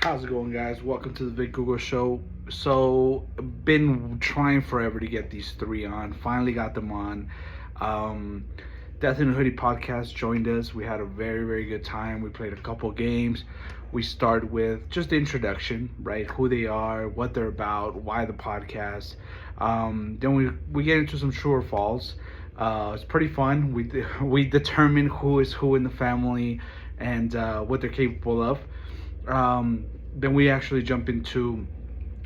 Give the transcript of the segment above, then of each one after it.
How's it going, guys? Welcome to the Big Google Show. Been trying forever to get these three on. Finally got them on. Um, Death in a Hoodie podcast joined us. We had a very good time. We played a couple games. We start with just the introduction, right? Who they are, what they're about, why the podcast. Then we get into some true or false. It's pretty fun. We determine who is who in the family and what they're capable of. Um, then we actually jump into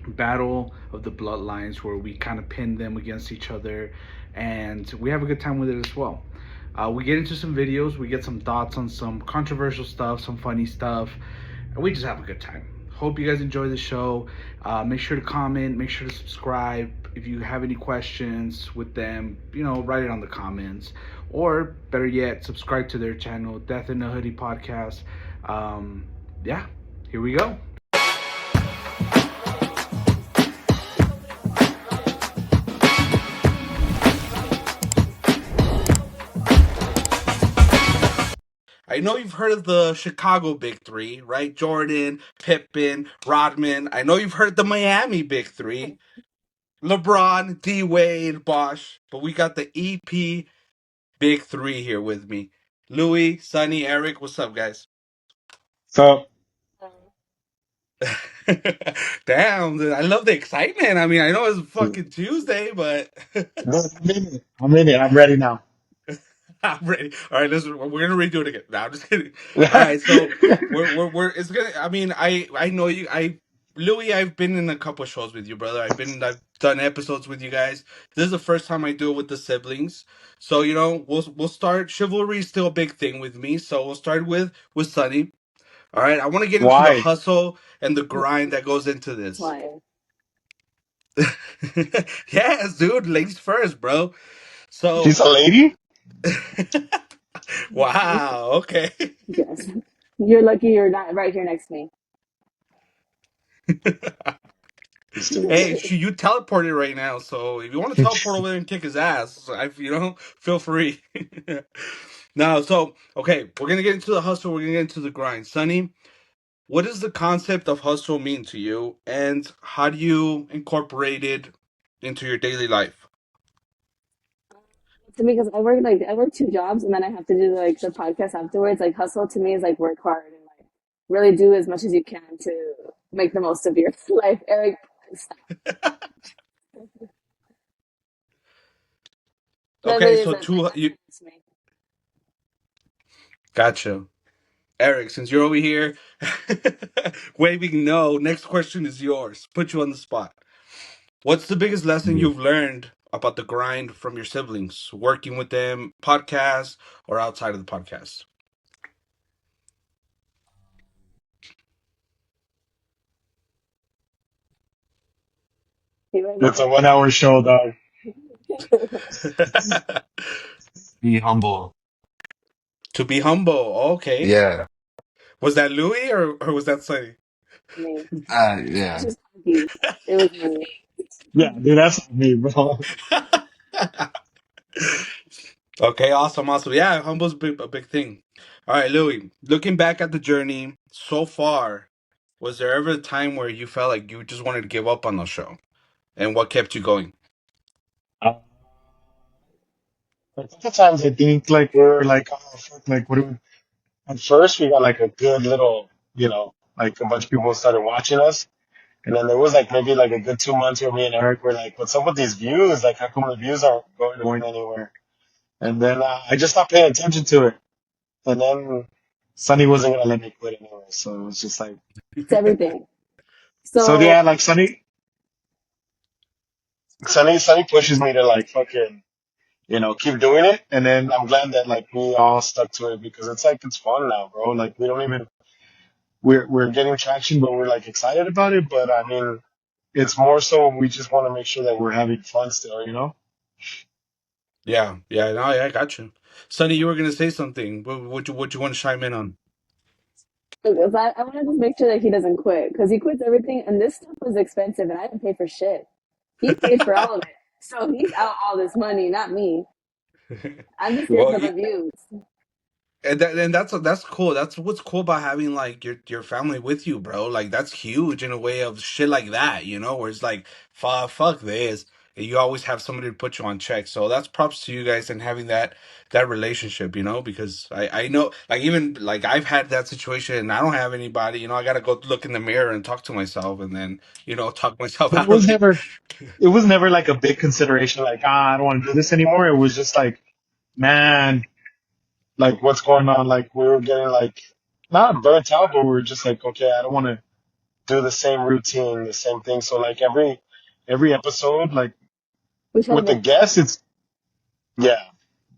battle of the bloodlines where we kind of pin them against each other, and we have a good time with it as well. We get into some videos, we get some thoughts on some controversial stuff, some funny stuff, and we just have a good time. Hope you guys enjoy the show. Make sure to comment, make sure to subscribe. If you have any questions with them, write it on the comments. Or better yet, subscribe to their channel, Death in the Hoodie Podcast. Yeah, here we go. I know you've heard of the Chicago Big Three, right? Jordan, Pippen, Rodman. I know you've heard the Miami Big Three: LeBron, D Wade, Bosh. But we got the EP Big Three here with me. Louis, Sonny, Eric. What's up, guys? So, Damn, dude, I love the excitement. I mean, I know it's fucking Tuesday, but no, I'm in it. I'm in it. I'm ready now. I'm ready. All right, listen, we're gonna redo it again. No, I'm just kidding. All right, so we're it's gonna. I mean, I know you. Louis, I've been in a couple shows with you, brother. I've done episodes with you guys. This is the first time I do it with the siblings. So we'll start. Chivalry is still a big thing with me. So we'll start with Sunny. All right, I want to get into the Why? hustle and the grind that goes into this. Why? Yes, dude, ladies first, bro. So, She's a lady? wow, okay. Yes. You're lucky you're not right here next to me. Hey, you teleported right now, so if you want to teleport over there and kick his ass, feel free. No, so okay, we're gonna get into the hustle. We're gonna get into the grind. Sonny, what does the concept of hustle mean to you, and how do you incorporate it into your daily life? To me, because I work two jobs and then I have to do like the podcast afterwards. Like hustle to me is like work hard and like really do as much as you can to make the most of your life. Eric, stop. That Okay, really is so like two, that's you it to me. gotcha. Eric, since you're over here waving no, next question is yours. Put you on the spot. What's the biggest lesson Yeah. you've learned about the grind from your siblings, working with them, podcasts, or outside of the podcast? You ready It's to a 1 hour show, dog. Be humble. To be humble. Okay. Yeah. Was that Louis or was that Sonny? me? It's Yeah. just cocky. It was me. Yeah, dude, that's me, bro. Okay, awesome. Yeah, humble's a big thing. All right, Louis, looking back at the journey so far, was there ever a time where you felt like you just wanted to give up on the show? And what kept you going? Uh, a couple times I think like we're like, oh fuck, like what do we at first we got like a good little, like a bunch of people started watching us. And then there was like maybe like a good 2 months where me and Eric were like, what's up with these views? Like how come the views aren't going anywhere? And then I just stopped paying attention to it. And then Sunny wasn't gonna let me quit anyway, so it was just like, It's everything. so yeah, So like Sunny pushes me to like fucking, keep doing it. And then I'm glad that like we all stuck to it because it's like it's fun now, bro. Like we don't even we're getting traction, but we're like excited about it. But I mean, it's more so we just want to make sure that we're having fun still. Yeah, no, I got you. Sonny, you were gonna say something. What you want to chime in on? because I want to just make sure that he doesn't quit because he quits everything and this stuff was expensive and I didn't pay for shit. He paid for all of it. So he's out all this money, not me. I'm just here Well, for the views. And that's cool. That's what's cool about having like your family with you, bro. Like that's huge in a way of shit like that, where it's like fuck this. And you always have somebody to put you on check. So that's props to you guys and having that relationship, because I know like even like I've had that situation and I don't have anybody, I gotta go look in the mirror and talk to myself and then, talk myself But out of it. it was never like a big consideration. Like, I don't want to do this anymore. It was just like, man, like what's going on? Like we were getting like not burnt out, but we were just like, okay, I don't want to do the same routine, the same thing. So like every episode, like We try to with the mix. guests, it's yeah,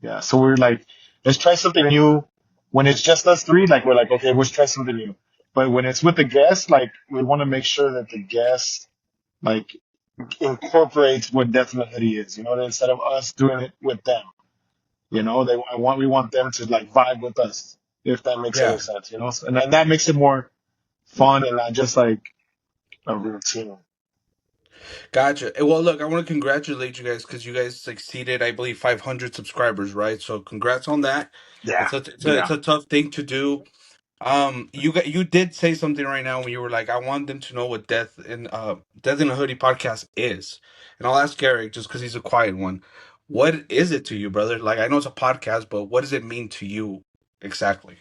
yeah. So we're like, let's try something new. When it's just us three, like we're like, okay, let's try something new. But when it's with the guests, like we want to make sure that the guests like incorporates what Death in the Hoodie is, instead of us doing it with them. We want them to like vibe with us, if that makes any Yeah. sense, So, and that makes it more fun and not just like a routine. Gotcha. Well, look, I want to congratulate you guys because you guys exceeded, I believe, 500 subscribers, right? So, congrats on that. Yeah, It's a yeah. tough thing to do. You did say something right now when you were like, I want them to know what Death in a Hoodie podcast is, and I'll ask Eric just because he's a quiet one. What is it to you, brother? Like, I know it's a podcast, but what does it mean to you exactly?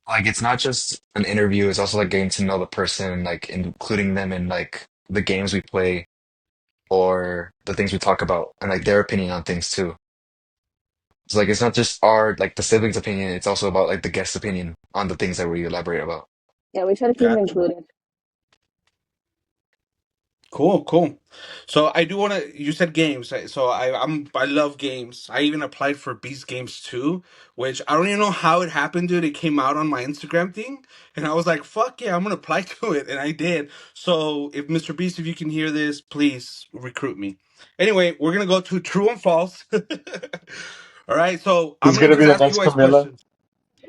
Like it's not just an interview, it's also like getting to know the person, like including them in like the games we play or the things we talk about and like their opinion on things too. It's like it's not just our like the siblings' opinion, it's also about like the guest's opinion on the things that we elaborate about. Yeah, we try to keep them Gotcha. included. Cool, cool. So I do want to. You said games, so I love games. I even applied for Beast Games too, which I don't even know how it happened, dude. It came out on my Instagram thing, and I was like, "Fuck yeah, I'm gonna apply to it," and I did. So if Mr. Beast, if you can hear this, please recruit me. Anyway, we're gonna go to true and false. All right, so I'm Who's gonna gonna be just the ask you next guys Camilla? questions.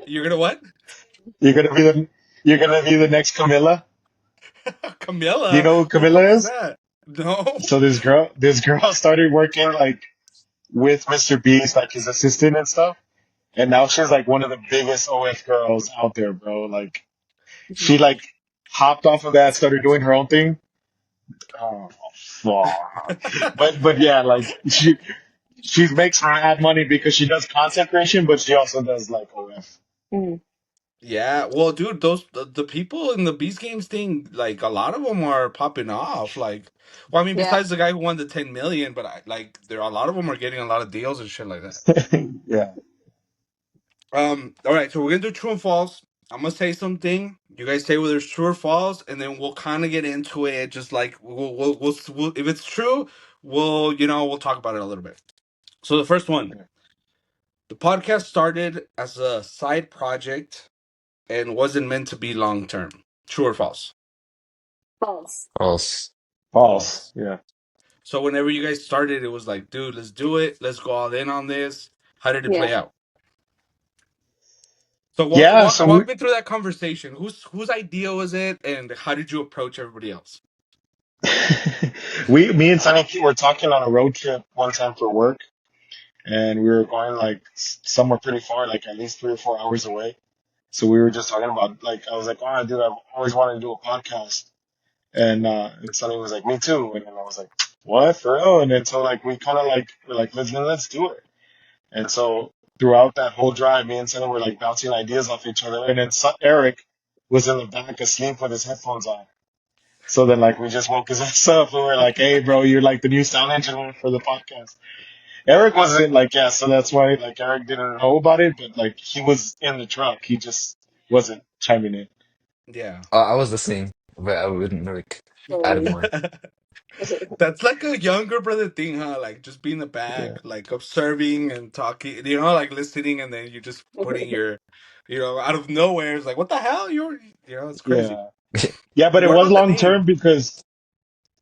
You're gonna what? You're gonna be the you're gonna be the next Camilla. Do you Camilla? know who Who the Camilla fuck is is? that? No. So this girl started working like with Mr. Beast, like his assistant and stuff. And now she's like one of the biggest OF girls out there, bro. Like she Mhm. like hopped off of that, started doing her own thing. Oh, fuck. But yeah, like she makes mad money because she does content creation, but she also does like OF. Mhm. Yeah, well, dude, the people in the Beast Games thing, like a lot of them are popping off. Like, well, I mean, Yeah. besides the guy who won the 10 million, but there are a lot of them are getting a lot of deals and shit like that. Yeah. All right, so we're gonna do true and false. I'm gonna say something. You guys say whether it's true or false, and then we'll kind of get into it. Just like we'll if it's true, we'll talk about it a little bit. So the first one, the podcast started as a side project and wasn't meant to be long term. True or false? False. False. False. False. Yeah. So whenever you guys started, it was like, dude, let's do it. Let's go all in on this. How did it Yeah. play out? So walk Yeah, walk so we walk me through that conversation. Whose idea was it, and how did you approach everybody else? me and Sunny were talking on a road trip one time for work, and we were going like somewhere pretty far, like at least 3 or 4 hours away. So we were just talking about like I was like, oh, dude, I've always wanted to do a podcast, and Sunny was like, me too, and then I was like, what for real? And then so like we kind of like we're like let's do it. And so throughout that whole drive, me and Sunny were like bouncing ideas off each other, and then Eric was in the back asleep with his headphones on. So then, like, we just woke his ass up and we're like, hey, bro, you're like the new sound engineer for the podcast. Eric wasn't like, yeah, so that's why, like, Eric didn't know about it, but, like, he was in the truck. He just wasn't chiming in. Yeah. I was listening, but I wouldn't like add Totally. more. That's like a younger brother thing, huh? Like just be in the Yeah. back, like observing and talking, like listening, and then you just putting your, out of nowhere. It's like, what the hell? It's crazy. Yeah. Yeah, but it Where was about the long name? term because,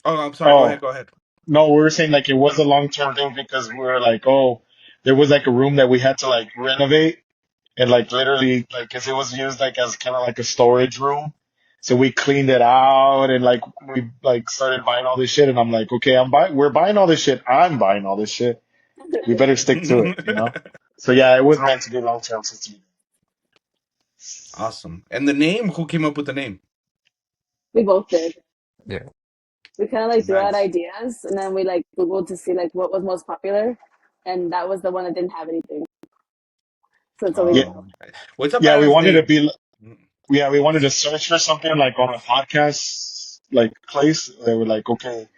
Oh, I'm sorry. Go ahead. oh, Go ahead. no, we were saying, like, it was a long term thing because we were like, oh, there was, like, a room that we had to, like, renovate. And like literally, like, 'cause it was used like as kind of like a storage room. So we cleaned it out and like we like started buying all this shit. And I'm like, okay, we're buying all this shit. I'm buying all this shit. We better stick to it, you know? So yeah, it was meant to be long term since the beginning. Awesome. And the name? Who came up with the name? We both did. Yeah. We kind of like threw out Nice. ideas, and then we like Googled to see like what was most popular, and that was the one that didn't have anything. So that's what we Yeah, went with. Um, what's a yeah, we badass wanted to name? be, yeah, we wanted to search for something like on a podcast like place. They were like, okay,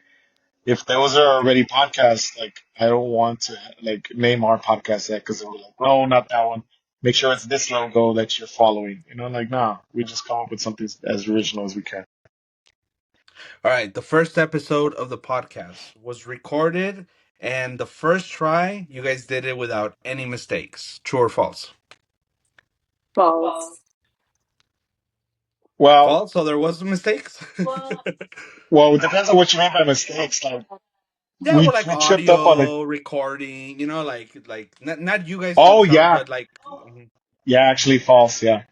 if those are already podcasts, like I don't want to like name our podcast that because they were like, no, not that one. Make sure it's this logo that you're following. You know, like nah, we just come up with something as original as we can. All right. The first episode of the podcast was recorded, and the first try, you guys did it without any mistakes. True or false? False. Well, False. So there was some mistakes. well, it depends on what you mean by mistakes. Like Yeah, we well, like we tripped up on it. audio recording, like not you guys Oh fucked up, yeah, but like, mhm. yeah, actually false. Yeah,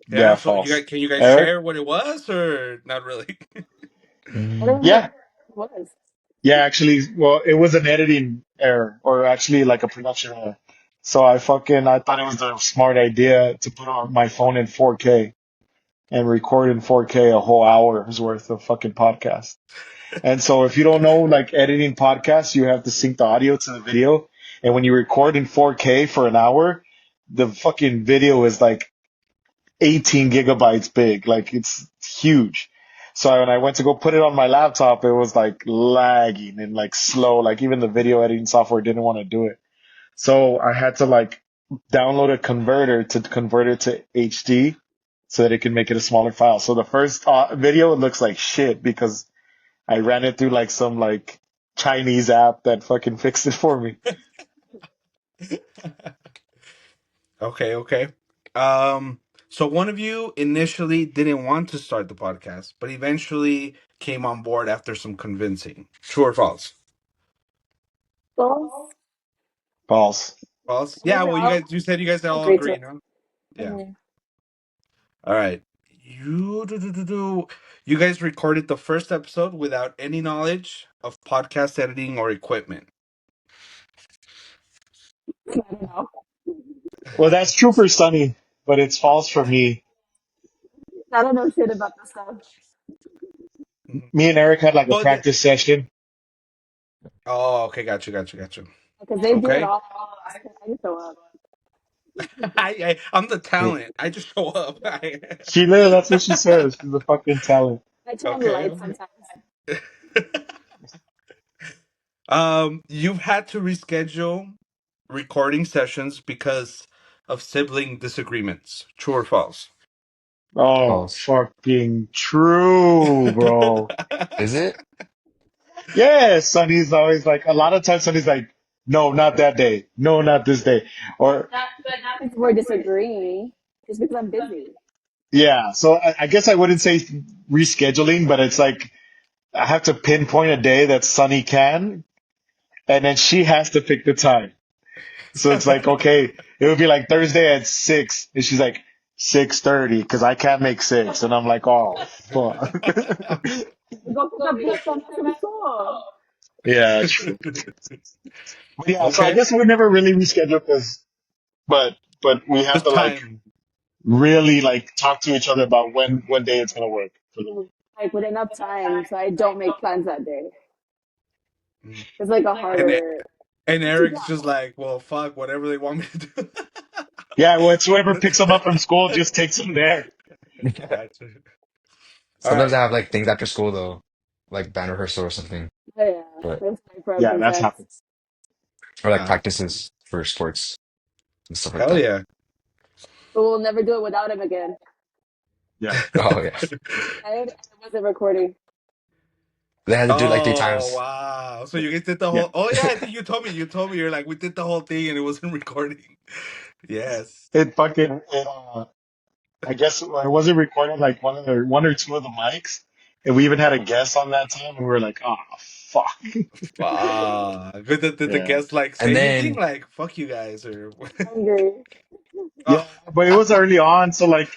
Yeah. yeah, So false. can you guys Eric, share what it was or not really? I don't Mm. remember yeah, what it was. yeah, actually, well, it was an editing error or actually like a production error. So I thought it was a smart idea to put on my phone in 4K and record in 4K a whole hour's worth of fucking podcast. And so if you don't know like editing podcasts, you have to sync the audio to the video. And when you record in 4K for an hour, the fucking video is like 18 gigabytes big. Like it's huge. So when I went to go put it on my laptop, it was like lagging and like slow. Like even the video editing software didn't want to do it. So I had to like download a converter to convert it to HD so that it can make it a smaller file. So the first video looks like shit because I ran it through like some like Chinese app that fucking fixed it for me. Okay, okay. Um, so one of you initially didn't want to start the podcast, but eventually came on board after some convincing. True or false? False. False. False. I think Yeah. we Well, all you said you guys all agreed to agreed, it. huh? Yeah. Mhm. All right. You guys recorded the first episode without any knowledge of podcast editing or equipment. I don't know. Well, that's true for Sunny, but it's false for me. I don't know shit about this stuff Mhm. Me and Eric had like a Well, practice session. oh, okay, got you. because they do it Okay, all. I just show up. I'm the talent. I just show up. She literally, that's what she says. She's a fucking talent. I turn on the Okay. lights sometimes. You've had to reschedule recording sessions because of sibling disagreements. True or false? Oh, False. fucking true, bro. Is it? Yeah, Sunny's always like, a lot of times Sunny's like, no, not that day. No, not this day. Or, But not because we're disagreeing, just because I'm busy. yeah, so I guess I wouldn't say rescheduling, but it's like, I have to pinpoint a day that Sunny can, and then she has to pick the time. So it's like, okay, it would be like Thursday at 6, and she's like, 6:30, because I can't make 6. And I'm like, oh, fuck. Go pick up your son from school. Yeah, true. But yeah, so I Okay. guess we never really reschedule because, but we have Just to like time. really like talk to each other about when day it's gonna work for the week. Like with enough time, so I don't make plans that day. Mm. It's like a And harder. and Eric's just like, well, fuck, whatever they want me to do. Yeah, well, it's whoever picks them up from school just takes them there. Gotcha. All Sometimes right. I have like things after school though, like band rehearsal or something, Oh yeah, but it's time for Yeah, everything's that's ends. happened. or like Uh, practices for sports and stuff like hell that. yeah. But we'll never do it without him again. Yeah. Oh yeah, And it wasn't recording. they had to do it like three Oh times. wow! So you guys did the Yeah. whole. Oh yeah, I think you told me. You told me you're like we did the whole thing and it wasn't recording. Yes. It fucking I guess it wasn't recording like one or two of the mics, and we even had a guest on that time, and we were like, oh fuck. Good. Did the Yeah. guest like say And anything then like "fuck you guys" or? Hungry. Yeah, Oh. but it was early on, so like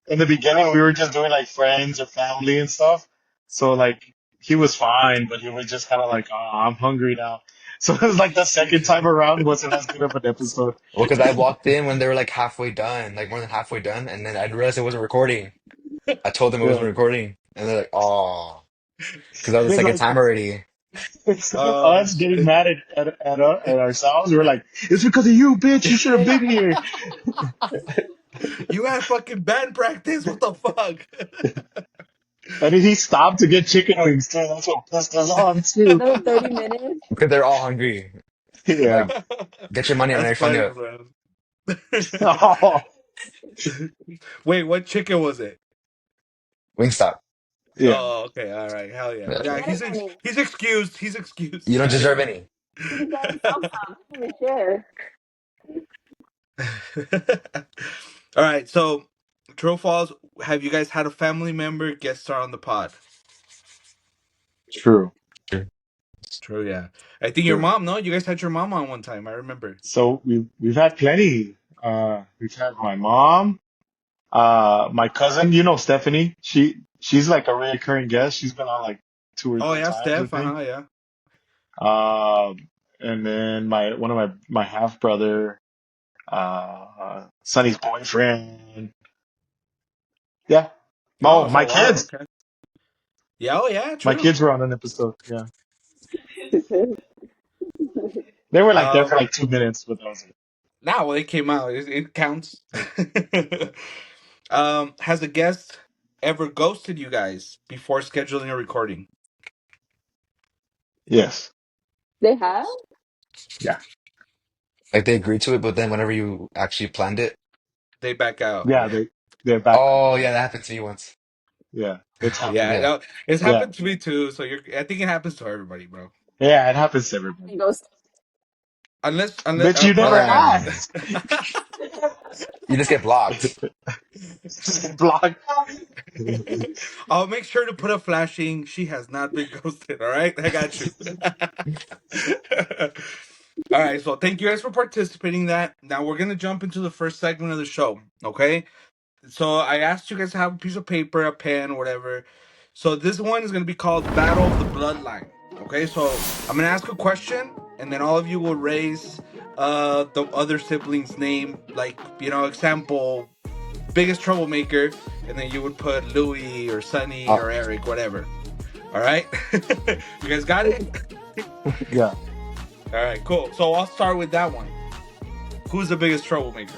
in the beginning we were just doing like friends or family and stuff. So like he was fine, but he was just kind of like, oh, I'm hungry now. So it was like the second time around wasn't as good of an episode. Well, because I walked in when they were like halfway done, like more than halfway done, and then I realized it wasn't recording. I told them it Yeah. wasn't recording, and they're like, "Oh," because that was the Then second like time already. instead of Oh us getting shit. mad at ourselves, we were like, "It's because of you, bitch. You should have been here." You had fucking band practice. What the fuck? And then he stopped to get chicken wings too. That's what pissed us off too. Another 30 minutes. Because they're all hungry. Yeah. Like, get your money and That's refund funny, you. bro. Oh, Wait, what chicken was it? Wingstop. yeah. Oh, okay, all right, hell yeah, Yeah. yeah. Get it, Danny. He's excused. He's You excused. don't deserve any. You can get himself some. He can share. All right, so True Falls, have you guys had a family member guest star on the pod? True. Sure. True, yeah. I think your True. mom. No, you guys had your mom on one time. I remember. So we've had plenty. We've had my mom, my cousin, Stephanie. She's like a recurring guest. She's been on like two or Oh three yeah, times, I Steph. think. Yeah. And then one of my half brother, Sonny's boyfriend. Yeah. Oh, Oh, my so wow. kids. Okay. Yeah. Oh yeah. My True. kids were on an episode. Yeah. They were like there for Um. like 2 minutes, but that was it. Now, well, it came out. It counts. Has a guest ever ghosted you guys before scheduling a recording? Yes. They have? Yeah. Like they agreed to it, but then whenever you actually planned it, They back out. Yeah, Yeah. they're back out. oh yeah, that happened to me once. Yeah. It's Yeah. happened. I Yeah. know. It's Yeah. happened to me too. So you're. I think it happens to everybody, bro. Yeah, it happens to everybody. He goes, Unless, But you never Um, asked. you just get blocked. Just get blocked. I'll make sure to put a flashing. She has not been ghosted. All right, I got you. All right, so thank you guys for participating in that. Now we're gonna jump into the first segment of the show. Okay, so I asked you guys to have a piece of paper, a pen, whatever. So this one is gonna be called Battle of the Bloodline. Okay, so I'm gonna ask a question, and then all of you will raise the other sibling's name, like example, biggest troublemaker, and then you would put Louis or Sonny Oh, or Eric, whatever. All right, you guys got it. yeah. All right, cool. So I'll start with that one. Who's the biggest troublemaker?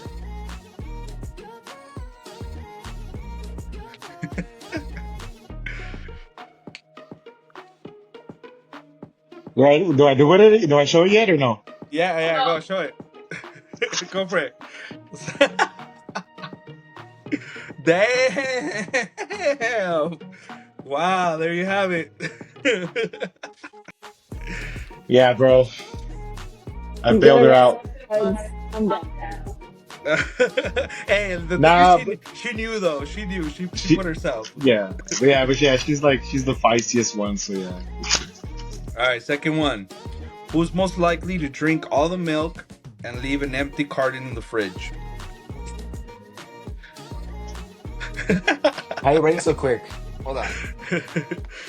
Do I do it? Do I show it yet or no? Yeah, yeah, go show it. Go for it. Damn. Wow, there you have it. Yeah, bro. I you get bailed her her right out. on the heads. I'm down. Hey, the thing is, Nah, she knew though. She knew. She she, put herself. but yeah, she's the feistiest one. So yeah. All right, second one. Who's most likely to drink all the milk and leave an empty carton in the fridge? How you writing so quick? Hold on.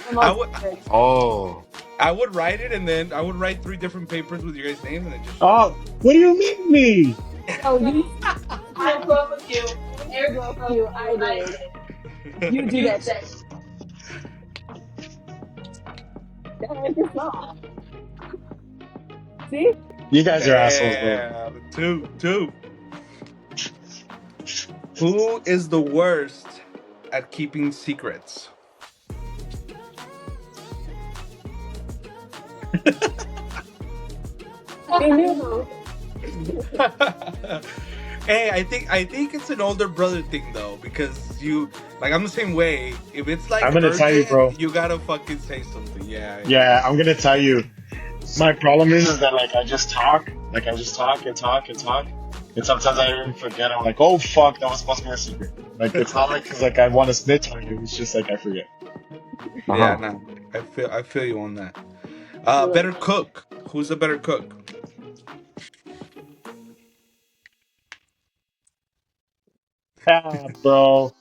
I'm I on would Eric. Oh, I would write it and then I would write three different papers with your guys' names and then just show Oh, what do you mean me? Oh, you I broke with you. Eric broke broke you. with you. I I did. did. You do You that said. shit. Eric is not. See? You guys are assholes, bro. Damn, two. Who is the worst at keeping secrets? He knew. Hey, I think it's an older brother thing though, because I'm the same way. If it's like I'm gonna tell you, bro. urgent, you gotta fucking say something. Yeah. Yeah, I'm gonna tell you. My problem is that like I just talk, and talk and talk, and sometimes I even forget. I'm like, oh fuck, that was supposed to be a secret. Like it's not like because like I want to snitch on you. It's just like I forget. Yeah, uh-huh. no. I feel you on that. Look. Better cook. Who's a better cook? Ah, bro.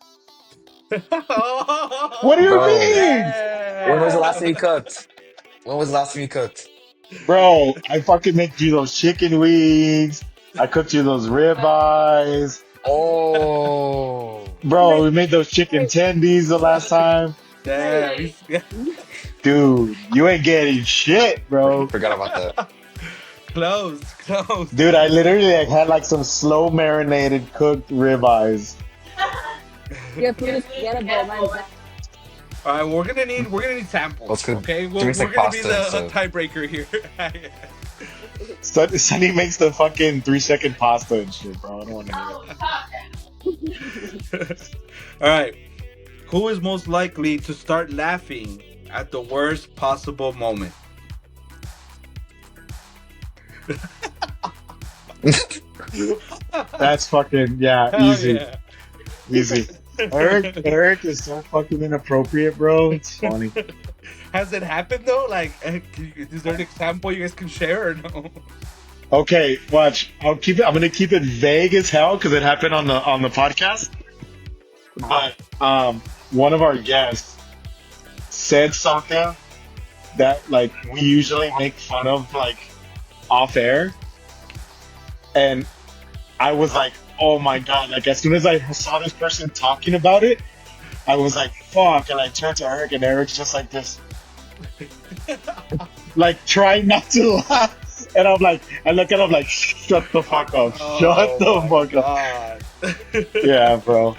What do you Oh, Bro, mean? when was the last damn. time you cooked? When was the last time you cooked? Bro, I fucking make you those chicken wings. I cooked you those ribeyes. Oh, Bro, we made those chicken tendies the last time. Damn, he's, yeah. Dude, you ain't getting shit, bro. forgot about that. Close, close. Dude, I literally like, had like some slow marinated cooked ribeyes. Your food is forgettable. Mine's not. All right, we're gonna need samples. Let's go Okay, do we're like gonna be pasta the instead. tiebreaker here. Sonny makes the fucking 3 second pasta and shit, bro. I don't want to hear Oh, stop All right, who is most likely to start laughing at the worst possible moment? it. That's fucking, yeah, Hell easy. yeah. Easy. Eric is so fucking inappropriate, bro. It's funny. Has it happened though? Like, is there an example you guys can share or no? Okay, watch. I'm gonna keep it vague as hell because it happened on the podcast. But one of our guests said something that like we usually make fun of like off air, and I was like, oh my god! Like as soon as I saw this person talking about it, I was like, fuck! And I turned to Eric, and Eric's just like this, like trying not to laugh. And I'm like, I look at him like, shut the fuck up, shut Oh the my fuck up. god. Yeah, bro.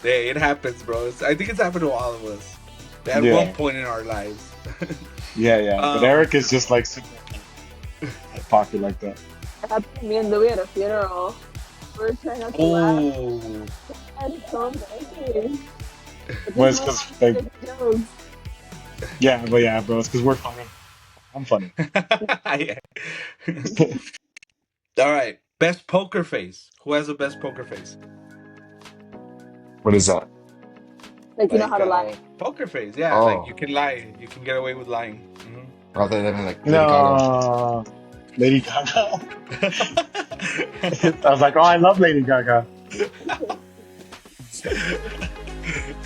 Hey, it happens, bro. I think it's happened to all of us at Yeah. one point in our lives. Yeah. But Um, Eric is just like super pocket like that. It happened to me and Louis at a funeral. We were trying not to laugh. Oh, And it's so embarrassing. It's Well, just it's one because of those jokes. yeah, bro. It's because we're funny. I'm funny. yeah. All right. Best poker face. Who has the best poker face? What is that? Like, you know how to lie. Poker face. Yeah, like you Oh, can lie. You can get away with lying. rather than like Lady Gaga. No, Lady Gaga. I was like, oh, I love Lady Gaga.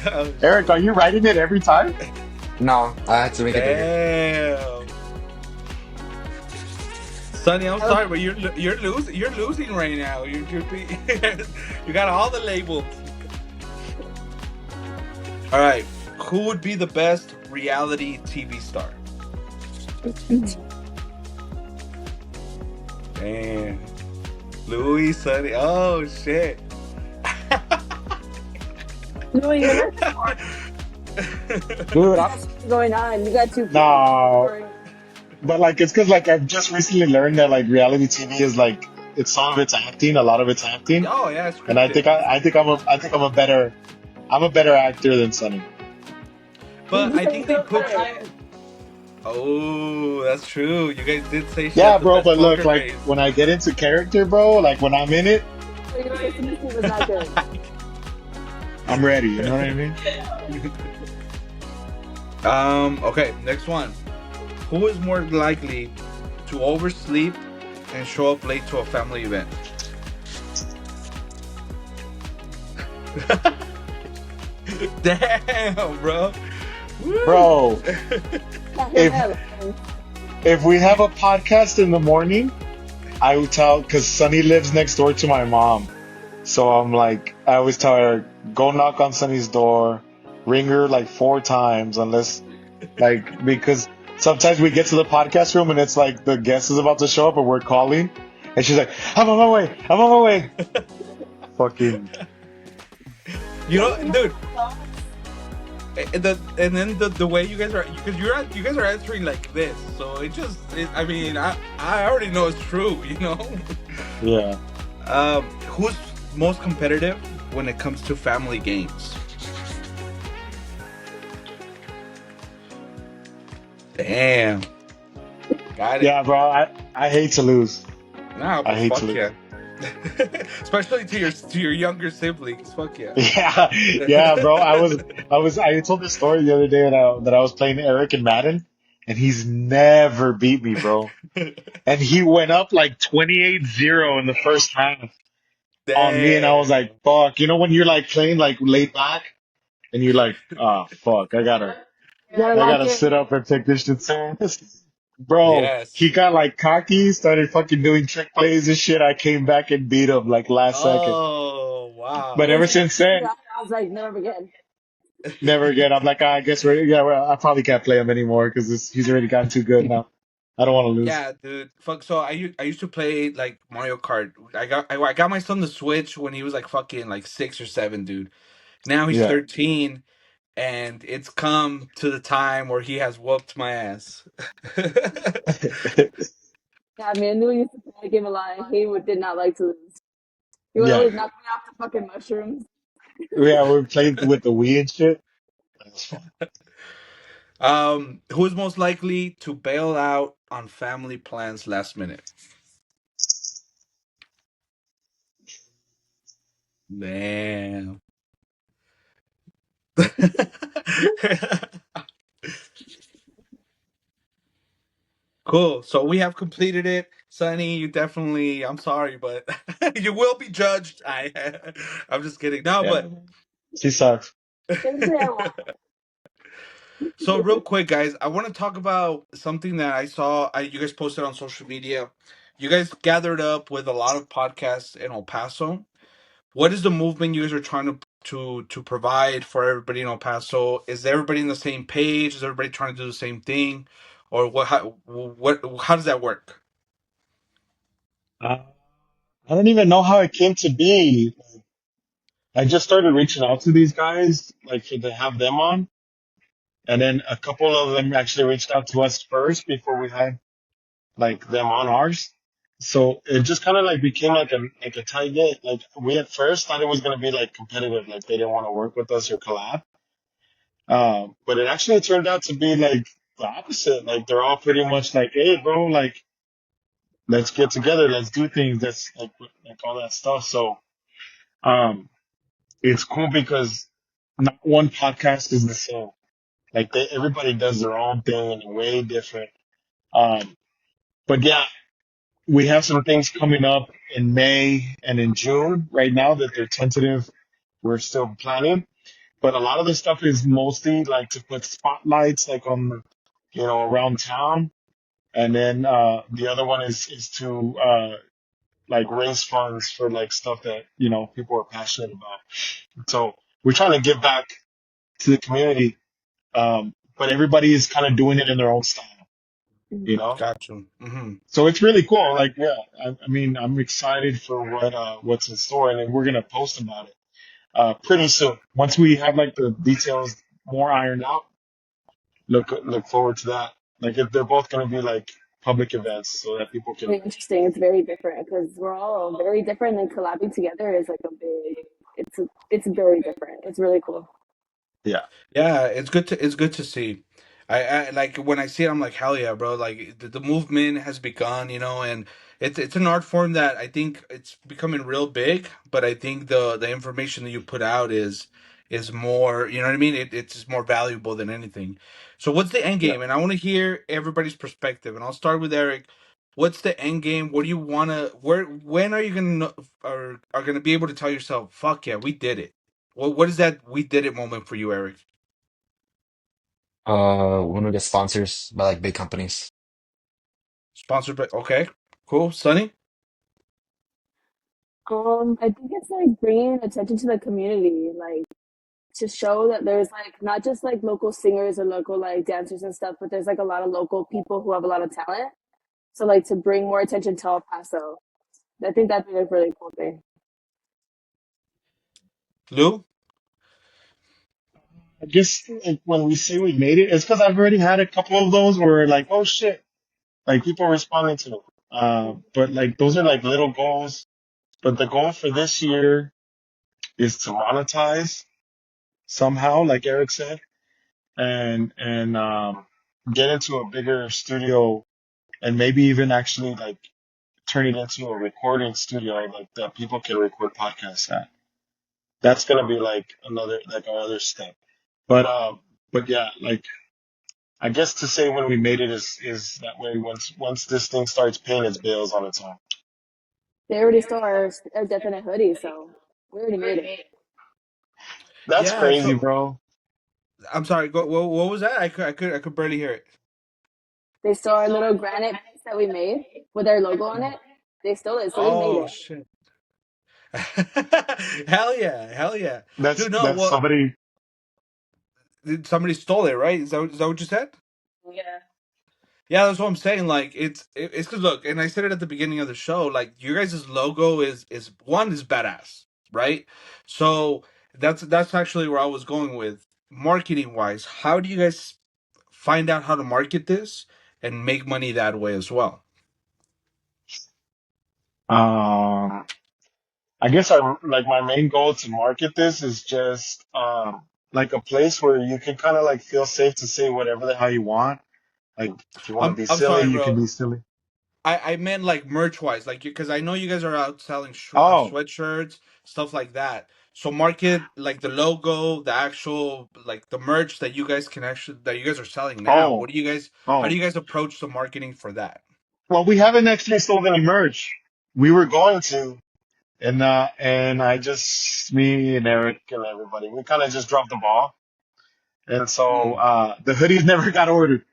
Oh, Eric, are you writing it every time? No, I had to make it bigger. damn. Sonny, I'm sorry, but you're losing right now. You got all the labels. All right, who would be the best reality TV star? Damn, Louis, Sonny. Oh shit. Louis, you're not Dude, going on. You got two. no. But like, it's because like I've just recently learned that like reality TV is like it's some of it's acting, a lot of it's acting, Oh yeah, and I scripted. think I'm a better actor than Sonny. But You I just think say they so put. first. Oh, that's true. You guys did say she Yeah, had the bro. best But look, poker like face. when I get into character, bro, like when I'm in it, So your intimacy was not good. I'm ready. You know what I mean? Okay, next one. Who is more likely to oversleep and show up late to a family event? Damn, bro. Woo. Bro, if Yeah. if we have a podcast in the morning, I would tell because Sunny lives next door to my mom. So I'm like, I always tell her, go knock on Sunny's door, ring her like 4 times, unless like because sometimes we get to the podcast room and it's like the guest is about to show up and we're calling, and she's like, I'm on my way, I'm on my way. Fucking You know, dude. And then the way you guys are, because you guys are answering like this, so I mean, I already know it's true, you know. yeah. Who's most competitive when it comes to family games? Damn. Got it. Yeah, bro. I hate to lose. Nah, but I hate fuck to lose. yeah. Especially to your younger siblings. Fuck yeah. Yeah, yeah, bro. I told this story the other day that I was playing Eric and Madden, and he's never beat me, bro. And he went up like 28-0 in the first half on me, and I was Damn. like, fuck. You know when you're like playing like laid back, and you're like, ah, fuck, You gotta I lock gotta in. sit up and take this shit serious. Bro, he Yes. got like cocky, started fucking doing trick plays and shit. I came back and beat him like last second. Oh But He wow. ever was like, since then, I was like, never again. never again. I'm like, I guess yeah, well, I probably can't play him anymore because he's already gotten too good now. I don't want to lose. Yeah, dude. Fuck. So I used to play like Mario Kart. I got my son the Switch when he was like fucking like 6 or 7, dude. Now he's Yeah. 13, and it's come to the time where he has whooped my ass. Yeah, me and Lou used to play the game a lot, and did not like to lose. He would Yeah. always knock me off the fucking mushrooms. Yeah, we played with the Wii and shit. That's fun. Who is most likely to bail out on family plans last minute? Damn. Cool. So we have completed it. Sonny, you definitely, I'm sorry, but you will be judged. I'm just kidding. No, Yeah. but She sucks. Technically, I won. so real quick, guys, I want to talk about something that I saw you guys posted on social media. You guys gathered up with a lot of podcasts in El Paso. What is the movement you guys are trying to provide for everybody in El Paso? Is everybody in the same page? Is everybody trying to do the same thing? Or how does that work? Uh, I don't even know how it came to be. I just started reaching out to these guys, like to have them on, and then a couple of them actually reached out to us first before we had like them on ours. So it just kind of like became like a tight knit. Like we at first thought it was gonna be like competitive, like they didn't want to work with us or collab. But it actually turned out to be like the opposite. Like they're all pretty much like, hey, bro, like let's get together, let's do things, let's like all that stuff. So um, it's cool because not one podcast is the same. Like everybody does their own thing and way different. Um, but yeah, we have some things coming up in May and in June right now that they're tentative. We're still planning, but a lot of the stuff is mostly like to put spotlights like on, around town. And then, the other one is to, like raise funds for like stuff that, people are passionate about. So we're trying to give back to the community. But everybody is kind of doing it in their own style, you know? Gotcha. Hmm. So it's really cool. Like, yeah, I mean, I'm excited for what's in store, and then we're gonna post about it pretty soon. Once we have like the details more ironed out, look forward to that. Like, they're both gonna be like public events, so that people can. Very interesting. It's very different because we're all very different, and collabing together is like a big. It's very different. It's really cool. Yeah, Yeah, it's good to see. I like when I see it, I'm like, hell yeah, bro! Like the movement has begun, and it's an art form that I think it's becoming real big. But I think the information that you put out is more, you know what I mean? It's more valuable than anything. So what's the end yeah. game? And I want to hear everybody's perspective. And I'll start with Eric. What's the end game? What do you wanna? When are you gonna are gonna be able to tell yourself, fuck yeah, we did it? What is that we did it moment for you, Eric? When we get sponsors by like big companies. Sponsored by, okay, cool. Sunny? I think it's like bringing attention to the community, like to show that there's like not just like local singers or local like dancers and stuff, but there's like a lot of local people who have a lot of talent. So like to bring more attention to El Paso. I think that'd be a really cool thing. Lou? I guess like when we say we made it, it's because I've already had a couple of those where like, oh shit, like people responding to them. But like those are like little goals. But the goal for this year is to monetize somehow, like Eric said, and get into a bigger studio and maybe even actually like turn it into a recording studio like that people can record podcasts at. That's gonna be like another step. But yeah, like I guess to say when we made it is that way once this thing starts paying its bills on its own. They already stole our definite hoodie, so we already made it. That's Yeah, crazy, so bro. I'm sorry, what was that? I could barely hear it. They stole our little granite piece that we made with our logo on it. They stole it, so we made Oh it. shit. Hell yeah. Dude, no, That's well, somebody. somebody stole it, right? Is that what you said? Yeah. Yeah, that's what I'm saying. Like it's because look, and I said it at the beginning of the show. Like your guys' logo is one is badass, right? So that's actually where I was going with marketing wise. How do you guys find out how to market this and make money that way as well? Um, I guess I like my main goal to market this is just like a place where you can kind of like feel safe to say whatever the hell you want. Like if you want to be I'm silly, sorry, you can bro. be silly. I meant like merch wise, like because I know you guys are out selling Oh, sweatshirts, stuff like that. So market like the logo, the actual like the merch that you guys can actually that you guys are selling now. What oh, do you guys? How do oh. you guys approach the marketing for that? Well, we haven't actually sold any merch. We were going to, and I just me and Eric and everybody, we kind of just dropped the ball. And so Hmm. the hoodies never got ordered.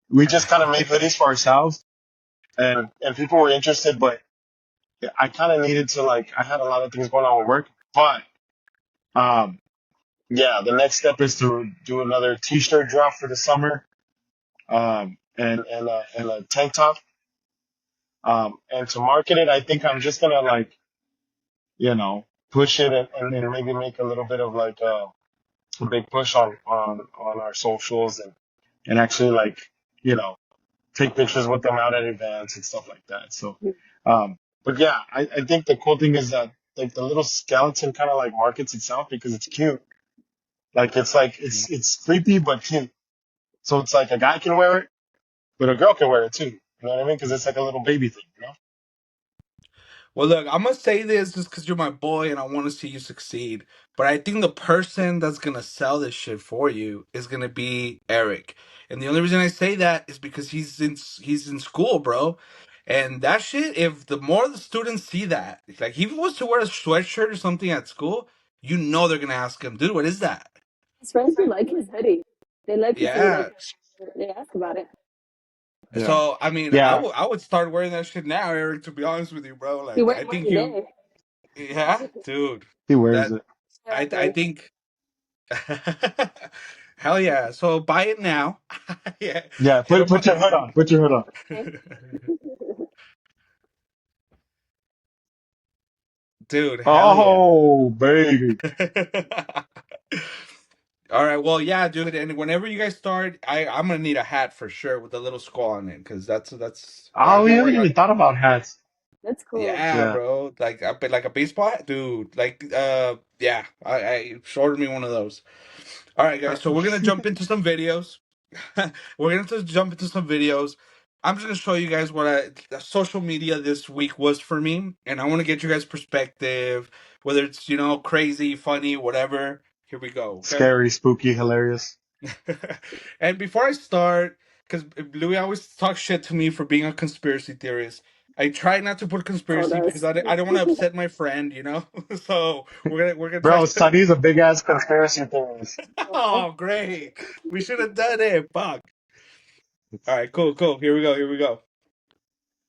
We just kind of made hoodies for ourselves, and people were interested, but I kind of needed to like I had a lot of things going on with work, but um yeah, the next step is to do another t-shirt drop for the summer, and a tank top, and to market it, I think I'm just gonna like push it and maybe make a little bit of like a big push on our socials and actually like you know take pictures with them out at events and stuff like that. So, but yeah, I think the cool thing is that like the little skeleton kind of like markets itself because it's cute. Like it's creepy but cute. So it's like a guy can wear it, but a girl can wear it too. You know what I mean? Because it's like a little baby thing. You know? Well, look, I'm gonna say this just because you're my boy and I want to see you succeed. But I think the person that's gonna sell this shit for you is gonna be Eric. And the only reason I say that is because he's in school, bro. And that shit, if the more the students see that, like if he was to wear a sweatshirt or something at school, you know they're gonna ask him, dude, what is that? His friends do like his hoodie. They like to see like Yeah. they ask about it. Yeah. So I mean, Yeah. I would start wearing that shit now, Eric. To be honest with you, bro, He like wears I it think every you, day. yeah, dude. He wears That it. Yeah, I does. think hell yeah. So buy it now. Yeah. Yeah. Hit Put him put up. your hood on. Put your hood on. Okay. Dude, hell yeah. Oh, baby. All right, well, yeah, dude, and whenever you guys start, I'm gonna need a hat for sure with a little skull on it, because that's Oh, I've we been haven't wearing even like thought about hats. That's cool. yeah, Yeah. bro, like like a baseball hat, dude, like yeah, I ordered me one of those. All right, guys, so we're gonna jump into some videos. We're gonna just jump into some videos. I'm just gonna show you guys what social media this week was for me, and I want to get you guys' perspective, whether it's crazy, funny, whatever. Here we go. Okay. Scary, spooky, hilarious. And before I start, because Louis always talks shit to me for being a conspiracy theorist. I try not to put Oh, conspiracy because does. I don't want to upset my friend. So we're gonna try Bro, to. Sonny's a big ass conspiracy theorist. Oh, Oh, great! We should have done it. Fuck. All right, cool, cool. Here we go. Here we go.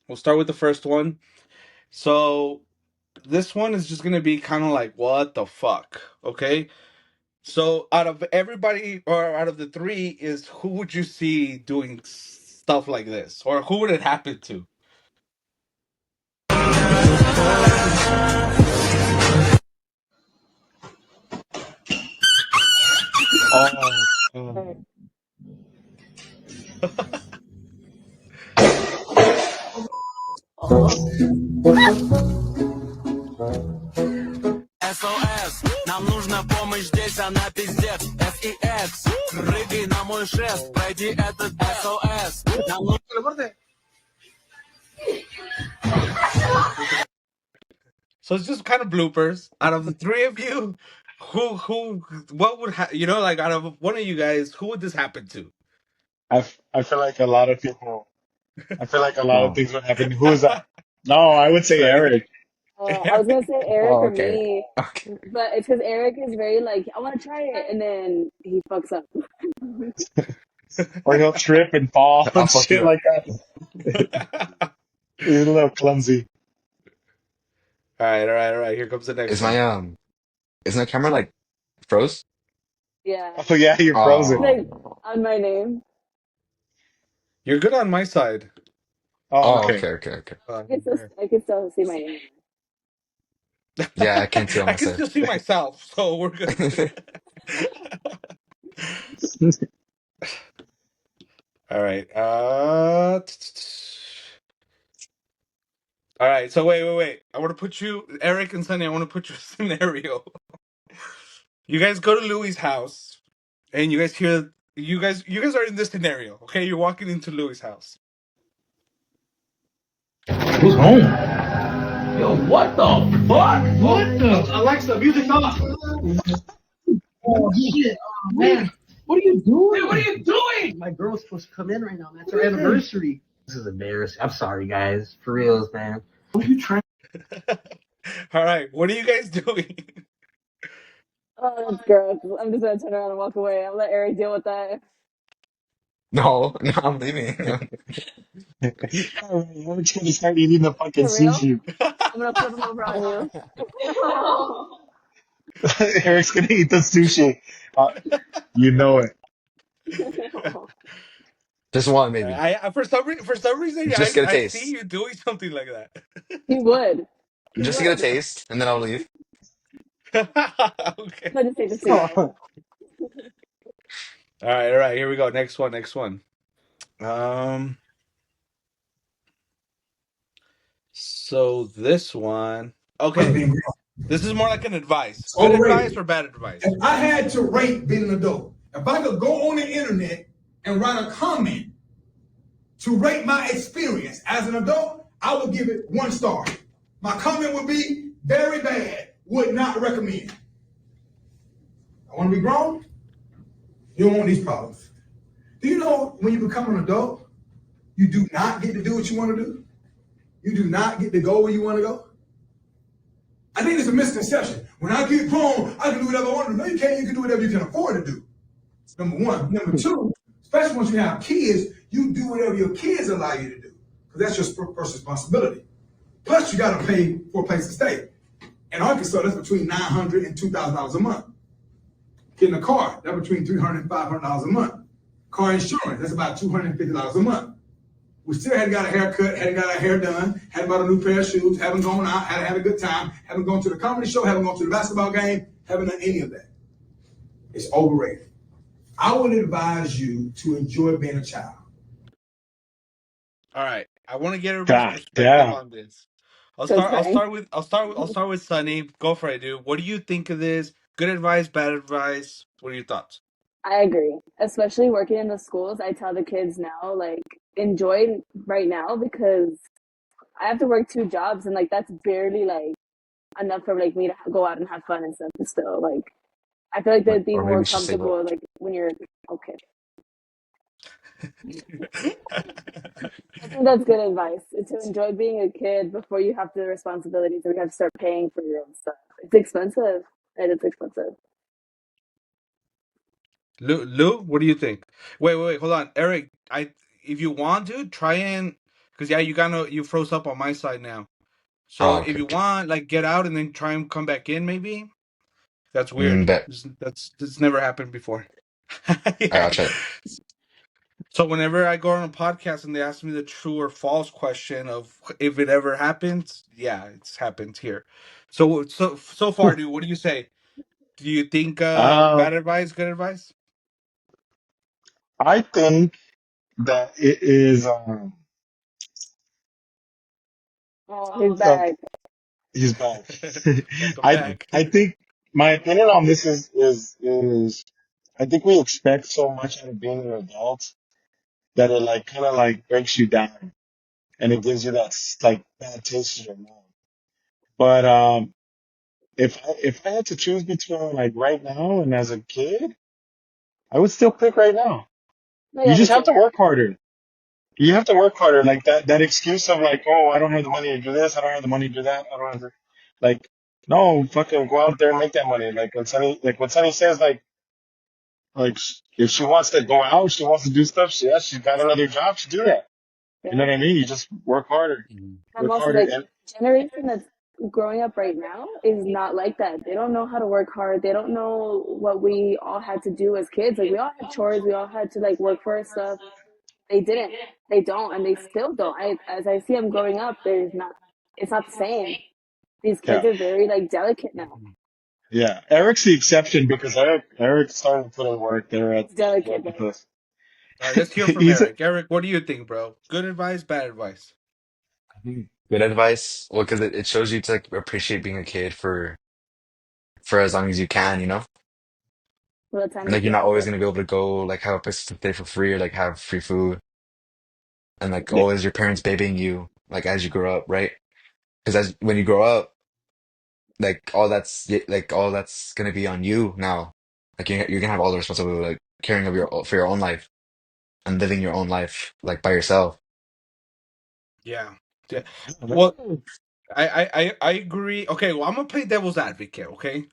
We'll start with the first one. So this one is just gonna be kind of like what the fuck, okay? So out of everybody, or out of the three, is who would you see doing stuff like this, or who would it happen to? Oh, right. Oh, СОС, нам нужна помощь здесь, она пиздец. СИС, прыгай на мой шест, пройди этот СОС. Нам нужно... So it's just kind of bloopers. Out of the three of you, who, what would like out of one of you guys, who would this happen to? I feel like a lot of people. I feel like a lot of Oh, things would happen. Who is that? No, I would say Sorry. Eric. I was gonna say Eric oh, or okay, me, okay. but it's because Eric is very like I want to try it, and then he fucks up. Or he'll trip and fall I'll and fuck shit you up. like that. He's a little clumsy. All right. Here comes the next Is one. my camera like froze? Yeah. Oh yeah, you're frozen. Oh. Like on my name. You're good on my side. Oh, Oh, okay. okay, okay, okay. I can still see my name. Yeah, I can too on I my can side. still see myself, so we're good. All right. All right. So wait. I want to put you, Eric and Sunny. I want to put you a scenario. You guys go to Louis' house, and you guys hear you guys are in this scenario. Okay, you're walking into Louis' house. Who's home? Yo, what the fuck? What the? Alexa, music off. Oh shit! Oh man, what are you doing? Hey, what are you doing? My girl's supposed to come in right now. That's our anniversary. This is embarrassing. I'm sorry, guys. For reals, man. What are you trying? All right. What are you guys doing? Oh, that's gross. I'm just gonna turn around and walk away. I'll let Eric deal with that. No, no, I'm leaving. All right, I'm just gonna start eating the fucking For real? sushi. I'm gonna flip him over on you. Eric's gonna eat the sushi. Uh, you know it. Just one, maybe. For some reason Just get a I see taste. you doing something like that. He would. He Just to get a would. taste, and then I'll leave. Okay. But just take the suit off. All right. Here we go. Next one. Um. So this one. Okay. This is more like an advice. Good advice Overrated. or bad advice? If I had to rate being an adult, if I could go on the internet and write a comment to rate my experience as an adult, I would give it 1 star. My comment would be very bad, would not recommend. I want to be grown. You don't want these problems. Do you know when you become an adult, you do not get to do what you want to do? You do not get to go where you want to go? I think it's a misconception. When I get grown, I can do whatever I want to do. No, you can't. You can do whatever you can afford to do. Number one. Number two, especially once you have kids, you do whatever your kids allow you to do. Because that's your first responsibility. Plus, you got to pay for a place to stay. In Arkansas, that's between $900 and $2,000 a month. Getting a car, that's between $300 and $500 a month. Car insurance, that's about $250 a month. We still hadn't got a haircut, hadn't got our hair done, hadn't bought a new pair of shoes, haven't gone out, hadn't had a good time, haven't gone to the comedy show, haven't gone to the basketball game, haven't done any of that. It's overrated. I would advise you to enjoy being a child. All right. I want to get everybody's God perspective damn. on this. I'll Says start. Frank. I'll start with Sunny. Go for it, dude. What do you think of this? Good advice, bad advice? What are your thoughts? I agree. Especially working in the schools, I tell the kids now, like, enjoy right now because I have to work 2 jobs and like that's barely like enough for like me to go out and have fun and stuff. But still, like, I feel like they'd be Or maybe more we should save up. comfortable like when you're okay. I think that's good advice to enjoy being a kid before you have the responsibilities or you have to start paying for your own stuff. It's expensive. And it's expensive. Lou, what do you think? Wait, hold on, Eric. If you want to try and, because yeah, you froze up on my side now. So Oh, if okay, you okay. want, like, get out and then try and come back in, maybe. That's weird. Bet. That's never happened before. All right, Yeah. I'll try it. So whenever I go on a podcast and they ask me the true or false question of if it ever happens, yeah, it's happened here. So far, dude, what do you say? Do you think Uh, bad advice, good advice? I think that it is. Oh, he's Uh, back. he's back. Welcome I back. I think my opinion on this is I think we expect so much out of being an adult that it like kind of like breaks you down and it gives you that like bad taste in your mouth. But if I had to choose between like right now and as a kid, I would still pick right now. No, You yeah, me just have too. to work harder. You have to work harder. Like that excuse of like, oh, I don't have the money to do this. I don't have the money to do that. I don't have the, like, no, fucking go out there and make that money. Like when Sonny says like, Like, if she wants to go out, she wants to do stuff. She's got another job to do that. You know Yeah. what I mean? You just work harder, And also, like, generation that's growing up right now is not like that. They don't know how to work hard. They don't know what we all had to do as kids. Like, we all had chores. We all had to like work for our stuff. They didn't. They don't, and they still don't. As I see them growing up, there's not. It's not the same. These kids yeah, are very like delicate now. yeah. Eric's the exception because Eric's starting to put in work there at He's delicate, work with but us. All right, let's hear from He's a, Eric. Eric, what do you think, bro? Good advice, bad advice? Good advice. Well, because it shows you to like appreciate being a kid for as long as you can, you know? for the time And you like you're can. not always Yeah. gonna be able to go like have a place to stay for free or like have free food and like yeah, always your parents babying you like as you grow up, right? Because as when you grow up, like all that's gonna be on you now. Like you're gonna have all the responsibility like caring of your for your own life and living your own life like by yourself. Yeah. Yeah. Well, I agree. Okay, well, I'm gonna play devil's advocate, okay?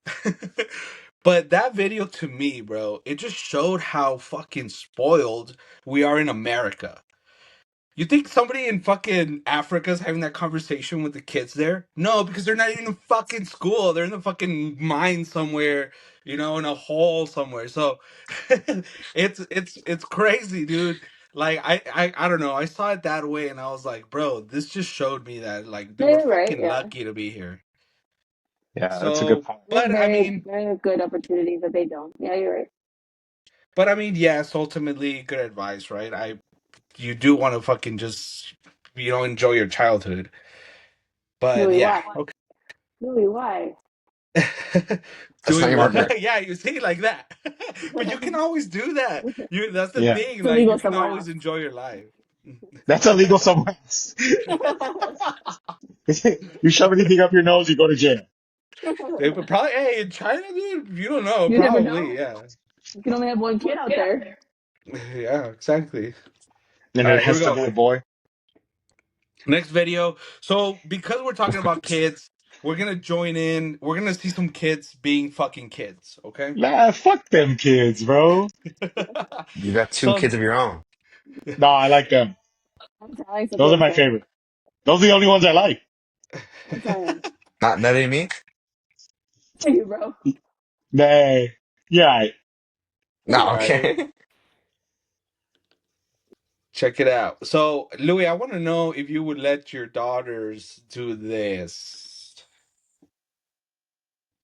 But that video to me, bro, it just showed how fucking spoiled we are in America. You think somebody in fucking Africa is having that conversation with the kids there? No, because they're not even in fucking school. They're in the fucking mine somewhere, in a hole somewhere. So it's crazy, dude. Like I don't know. I saw it that way and I was like, bro, this just showed me that like dude, Yeah, we're you're right. fucking Yeah, lucky to be here. yeah, that's a good So, point. we have but I very mean, very good opportunities that they don't. Yeah, you're right. yes, ultimately good advice, right? You do want to fucking just enjoy your childhood. But Louis, yeah, why? Louis, why? That's not doing your partner. what? Yeah, you see like that. But you can always do that. That's the Yeah, thing. It's Like you illegal can somewhere always else. enjoy your life. that's illegal somewhere else. You shove anything up your nose, you go to jail. But probably, hey, in China, dude, you don't know. You never Probably, know. yeah, You can only have one kid out there. yeah, exactly. And All it right, here we has to go. be a boy. Next video. So because we're talking about kids, we're gonna join in. We're gonna see some kids being fucking kids. Okay. Nah, fuck them kids, bro. You got two So kids of your own. No, I like them. I'm telling Those are something my saying. favorite. Those are the only ones I like. I'm telling Not any me? you, bro. They, yeah, all No, right. okay. Check it out. So, Louis, I want to know if you would let your daughters do this.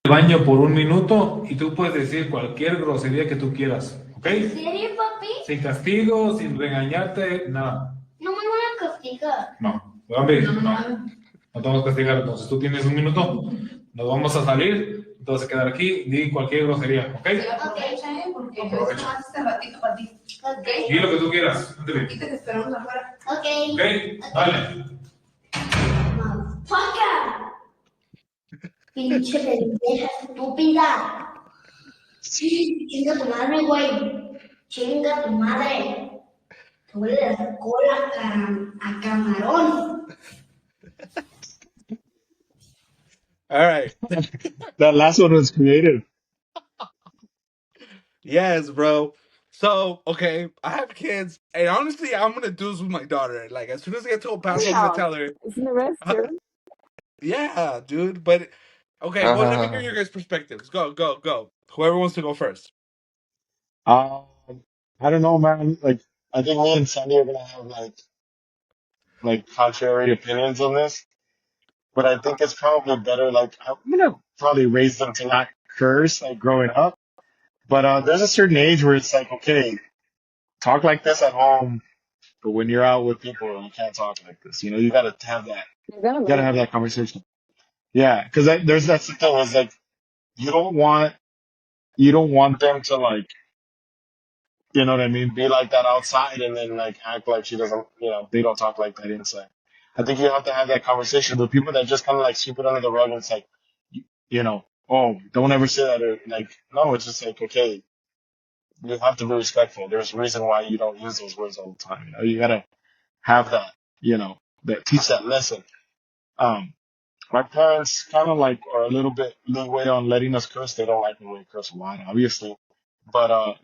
El baño por un minuto y tú puedes decir cualquier grosería que tú quieras, ¿ok? ¿En serio, papi? Sin castigo, sin regañarte, nada. No me van a castigar. No, Bambi, no. No te vamos a castigar. Entonces tú tienes un minuto, nos vamos a salir, entonces quedar aquí, di cualquier grosería, ¿ok? Aprovecha, porque aprovecha. Yo este ratito para ti. Ok. Di lo que tú quieras. Aquí te esperamos afuera. Ok. Ok, dale. ¡Fucker! Pinche pendeja estúpida. Chinga tu madre, güey. Chinga tu madre. Te huele la cola a camarón. All right. that last one was creative. Yes, bro. So, okay, I have kids, and honestly, I'm gonna do this with my daughter. Like, as soon as I get to El Paso, I'm gonna Showdown. tell her, It's in the restroom. yeah, dude. But okay, well, let me hear Uh, your guys' perspectives. Go, go, go. Whoever wants to go first. Um, I don't know, man. Like, I think me and Sandy are gonna have like contrary opinions on this, but I think it's probably better. Like, I'm gonna probably raise them to not curse, like growing up. But there's a certain age where it's like, okay, talk like this at home, but when you're out with people, you can't talk like this. You know, you gotta have that. You're gonna You gotta learn. have that conversation. Yeah, because that's the thing is like you don't want them to like you know what I mean be like that outside and then like act like she doesn't they don't talk like that inside. I think you have to have that conversation. The people that just kind of like sweep it under the rug and it's like oh, don't ever say that or like no, it's just like okay, you have to be respectful. There's a reason why you don't use those words all the time. You know, you gotta have that that teach that lesson. Um, My parents kind of like are a little bit leeway on letting us curse. They don't like when we curse a lot, obviously. but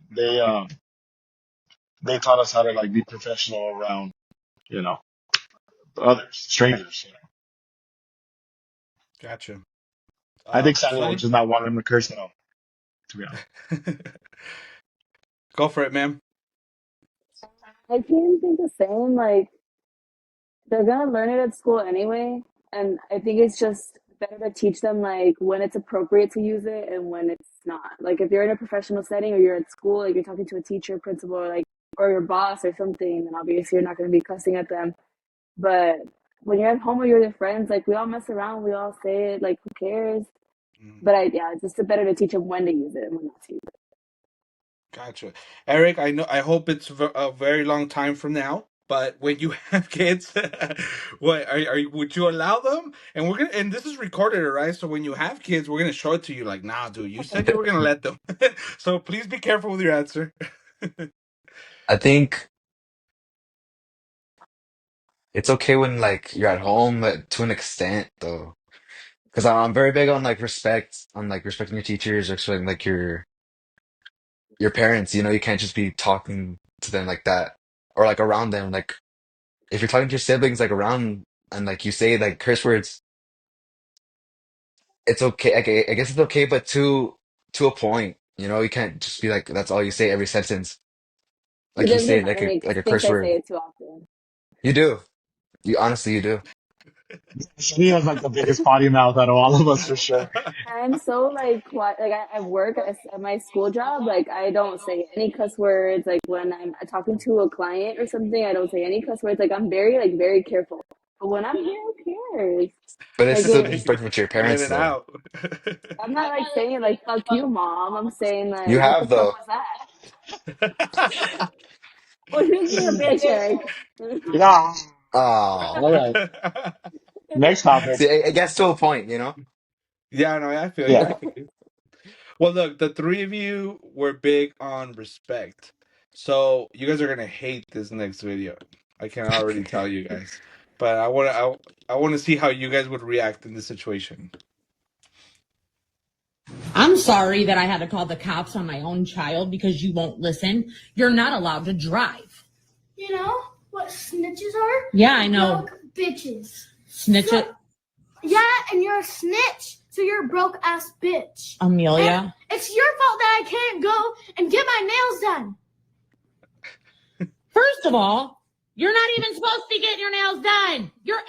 they taught us how to like be professional around, you know, others, strangers. You know. Gotcha. I think Sandy would Sonny, just not want him to curse at all, to be honest. go for it, man. I can think the same. Like they're gonna learn it at school anyway, and I think it's just better to teach them like when it's appropriate to use it and when it's not. Like if you're in a professional setting or you're at school, like you're talking to a teacher, principal, or like or your boss or something, then obviously you're not gonna be cussing at them. But when you're at home or you're with your friends, like we all mess around, we all say it, like who cares? Mm, But yeah, it's just better to teach them when to use it and when not to use it. gotcha. Eric, I know. I hope it's a very long time from now. But when you have kids, what would you allow them? And we're gonna, and this is recorded, right? So when you have kids, we're gonna show it to you. Like, nah, dude, you said you were gonna let them. So please be careful with your answer. I think it's okay when like you're at home, but to an extent though, because I'm very big on like respect, on like respecting your teachers, respecting like your parents. You know, you can't just be talking to them like that or like around them. Like if you're talking to your siblings like around and like you say like curse words, it's okay. Like, I guess it's okay, but to a point. You know, you can't just be like that's all you say every sentence. He Like you doesn't say get mad like at me a because like he a thinks curse I say word. it too often. You do. You honestly you do. He has like the biggest potty mouth out of all of us for sure. I'm so like quiet. Like I work at my school job. Like I don't say any cuss words. Like when I'm talking to a client or something, I don't say any cuss words. Like I'm very careful. But when I'm here, who cares? But it's Like still it, disrespectful to your Let parents it though. out. I'm not like saying like fuck you, mom. I'm saying You like what the have fuck though. was that? Well, you're being a bitch, Eric. Yeah. Oh. All right. Next topic. See, I guess to a point, you know? Yeah, no, I feel you. Yeah. I feel you. Well, look, the three of you were big on respect. So you guys are gonna hate this next video. I can already tell you guys. But I wanna see how you guys would react in this situation. I'm sorry that I had to call the cops on my own child because you won't listen. You're not allowed to drive. You know what snitches are? Yeah, I know. Broke bitches. Snitch So, it, yeah, and you're a snitch, so you're a broke ass bitch. Amelia. And it's your fault that I can't go and get my nails done. First of all, you're not even supposed to be getting your nails done. You're 8.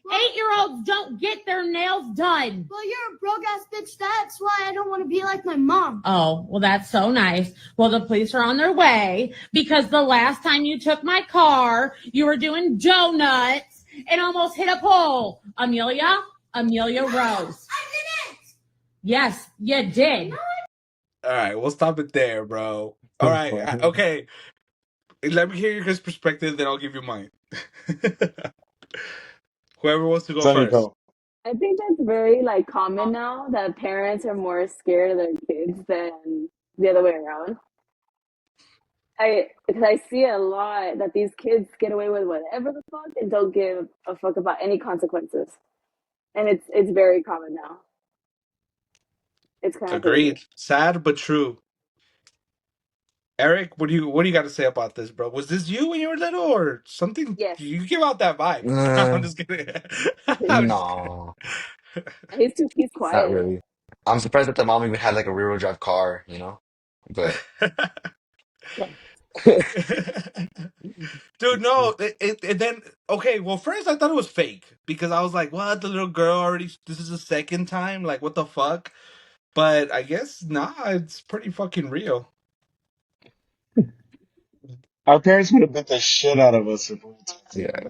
8-year-olds don't get their nails done. Well, you're a broke ass bitch. That's why I don't want to be like my mom. Oh, well, that's so nice. Well, the police are on their way because the last time you took my car, you were doing donuts and almost hit a pole. Amelia Rose. I didn't. Yes, you did. All right, we'll stop it there, bro. All right, okay. Let me hear your guys' perspective, then I'll give you mine. Whoever wants to go Sunny, first. go. I think that's very like common now that parents are more scared of their kids than the other way around. Because I see a lot that these kids get away with whatever the fuck and don't give a fuck about any consequences, and it's very common now. It's kind of crazy. Agreed. Sad but true. Eric, what do you got to say about this, bro? Was this you when you were little, or something? Yes, You give out that vibe. I'm Uh, just kidding. I'm just kidding. no, he's not quiet. really. I'm surprised that the mom even had like a rear-wheel drive car, you know? But Dude, no. It then okay. Well, first I thought it was fake because I was like, "What? The little girl already? This is the second time? Like, what the fuck?" But I guess nah. It's pretty fucking real. Our parents would have beat the shit out of us if we talked to them. yeah.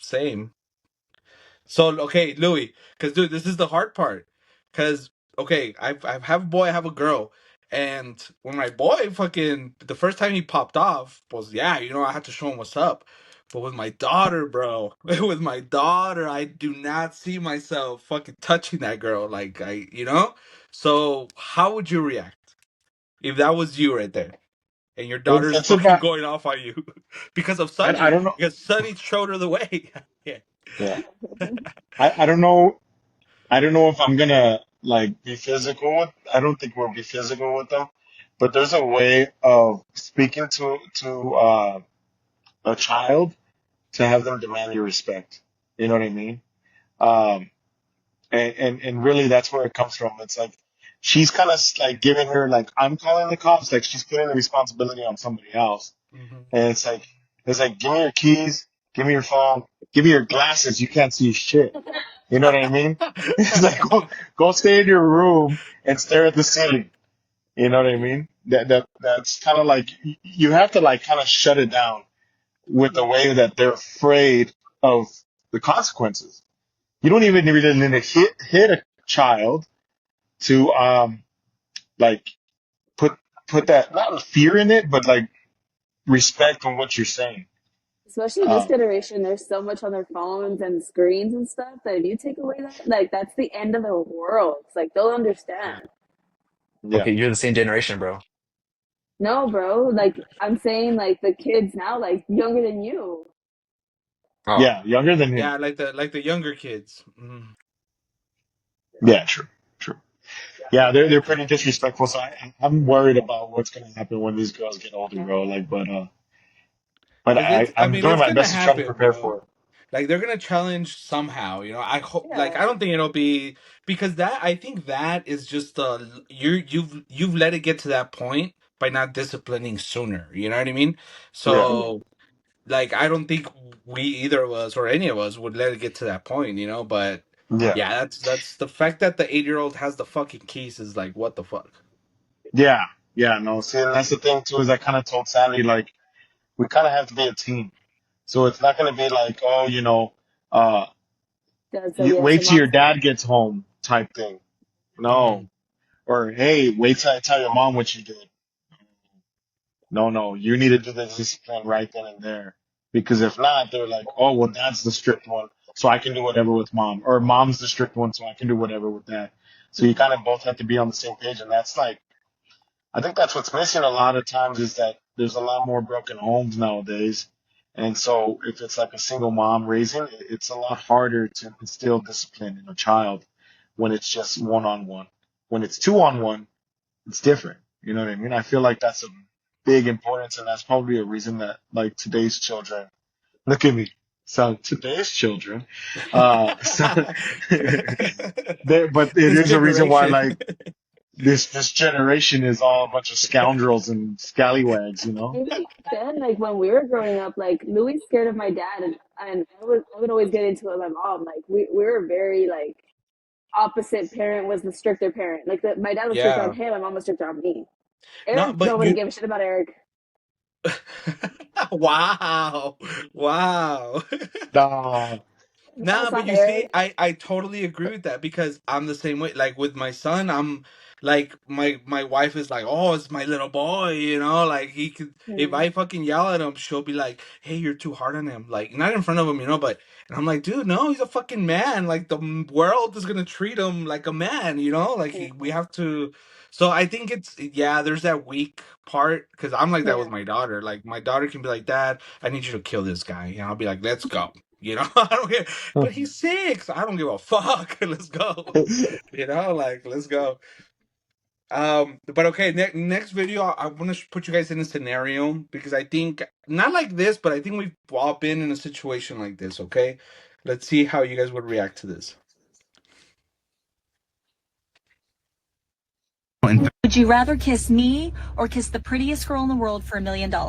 Same. So okay, Louis, because dude, this is the hard part. Because okay, I have a boy, I have a girl, and when my boy fucking the first time he popped off was yeah, I had to show him what's up. But with my daughter, bro, with my daughter, I do not see myself fucking touching that girl. Like So how would you react if that was you right there and your daughter's It's fucking about. going off on you because of I Sunny? don't know. Because Sunny showed her the way. Yeah. Yeah. I don't know. I don't know if I'm gonna. like be physical with. I don't think we'll be physical with them, but there's a way of speaking to a child to have them demand your respect. You know what I mean? Um, and really that's where it comes from. It's like she's kind of like giving her like I'm calling the cops, like she's putting the responsibility on somebody else. Mhm. And it's like give me your keys, give me your phone, give me your glasses. You can't see shit. You know what I mean? It's like go stay in your room and stare at the ceiling. You know what I mean? That's kind of like you have to like kind of shut it down with the way that they're afraid of the consequences. You don't even really need to hit a child to like put that not fear in it, but like respect on what you're saying. Especially this Um, generation, there's so much on their phones and screens and stuff that if you take away that, like that's the end of the world. It's like they'll understand. yeah, Okay, you're the same generation, bro. No, bro. Like I'm saying, like the kids now, like younger than you. Oh, yeah, younger than him. Yeah, like the younger kids. Mhm. Yeah, true, true. Yeah, they're pretty disrespectful. So I'm worried about what's gonna happen when these girls get older, bro. Like, but Cause it's, I I'm mean, doing it's my gonna best to try to happen, prepare bro. for it. Like they're gonna challenge somehow, you know. I hope, like, Yeah. I don't think it'll be because that. I think that is just you've let it get to that point by not disciplining sooner. You know what I mean? Yeah, Mhm. So, like, I don't think we either of us or any of us would let it get to that point, you know. But yeah, yeah, that's the fact that the 8-year-old has the fucking keys is like, what the fuck? yeah, yeah. No, see, and that's the thing too. Is I kind of told Sandy like we kind of have to be a team. So it's not gonna be like, oh, uh, Dad said you yes wait and till mom your said dad gets home type thing. Hmm. No, or hey, wait till I tell your mom what you did. No, no, you need to do the discipline right then and there. Because if not, they're like, oh, well, dad's the strict one, so I can do whatever with mom. Or mom's the strict one, so I can do whatever with dad. So you kind of both have to be on the same page. And that's like, I think that's what's missing a lot of times is that there's a lot more broken homes nowadays. And so if it's like a single mom raising, it's a lot harder to instill discipline in a child when it's just one on one. When it's two on one, it's different. You know what I mean? I feel like that's a big importance, and that's probably a reason that like today's children look at me. So today's children, so but it This is a reason why generation. like this generation is all a bunch of scoundrels and scallywags, you know? even back then, like when we were growing up, like Louis scared of my dad, and I would always get into it with my mom. Like we were very like opposite. Parent was the stricter parent. Like my dad was stricter on Yeah. him, my mom was stricter on me. No, Eric but nobody you. gave a shit about Eric. Wow. Wow. Nah, That Nah, was but not you see, Eric. I totally agree with that because I'm the same way. Like with my son, I'm like my wife is like, oh, it's my little boy, you know. Like he could, if Hmm. I fucking yell at him, she'll be like, hey, you're too hard on him. Like not in front of him, you know. But and I'm like, dude, no, he's a fucking man. Like the world is gonna treat him like a man, you know. Like we have to. So I think it's yeah. There's that weak part because I'm like that with Yeah. my daughter. Like my daughter can be like, Dad, I need you to kill this guy, and I'll be like, let's go. You know, I don't care. But he's 6. I don't give a fuck. Let's go. You know, like let's go. But okay, next video, I want to put you guys in a scenario because I think not like this, but I think we've all been in a situation like this. Okay, let's see how you guys would react to this. Would you rather kiss me or kiss the prettiest girl in the world for $1 million? no.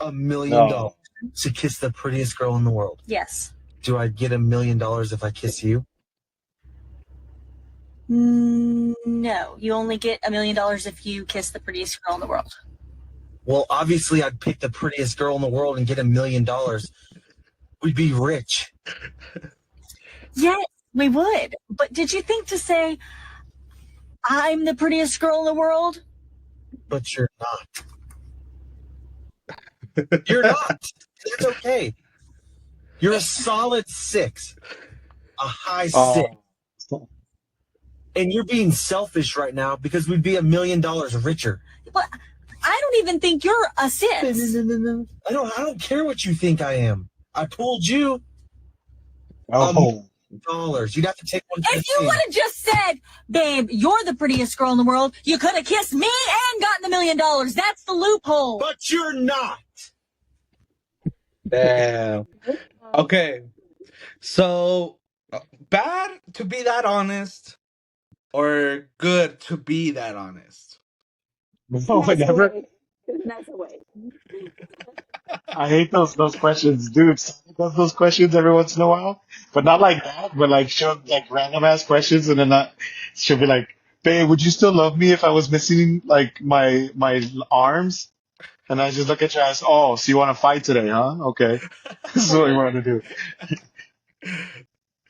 $1 million to kiss the prettiest girl in the world. Yes. Do I get $1 million if I kiss you? No, you only get $1 million if you kiss the prettiest girl in the world. Well, obviously, I'd pick the prettiest girl in the world and get $1 million. We'd be rich. Yes, we would. But did you think to say, I'm the prettiest girl in the world? But you're not. You're not. It's okay. You're a solid 6, a high 6. Oh, And you're being selfish right now because we'd be $1 million richer. But I don't even think you're a 6. No. I don't care what you think I am. I pulled you. oh. You'd have to take one for the If you team. would have just said, babe, you're the prettiest girl in the world, you could have kissed me and gotten $1 million. That's the loophole. But you're not. Damn. Okay. So, bad to be that honest, or good to be that honest? No, Nice never. away. Nice away. I hate those questions, dude. Someone does those questions every once in a while, but not like that. But like she'll like random ass questions, and then she'll be like, "Babe, would you still love me if I was missing like my arms?" And I just look at your ass. Oh, so you want to fight today, huh? Okay, this is what we want to do.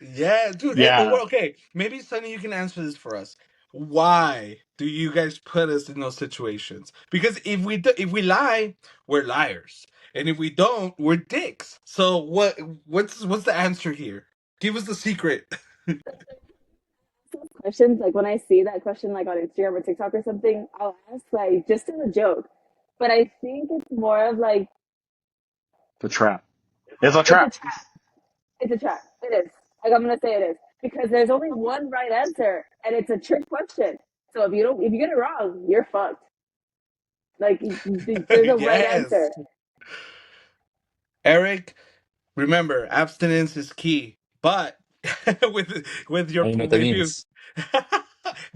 Yeah, dude. Hey, but Yeah, we're okay. Maybe Sonny, you can answer this for us. Why do you guys put us in those situations? Because if we lie, we're liars, and if we don't, we're dicks. So what's the answer here? Give us the secret. Questions like when I see that question like on Instagram or TikTok or something, I'll ask like just as a joke. But I think it's more of like the trap. It's a it's a trap. trap. It's a trap. It is. Like I'm gonna say it is because there's only one right answer and it's a trick question. So if you get it wrong, you're fucked. Like there's a right Yes, answer. Eric. Remember, abstinence is key. But with I your don't know what that with you, means.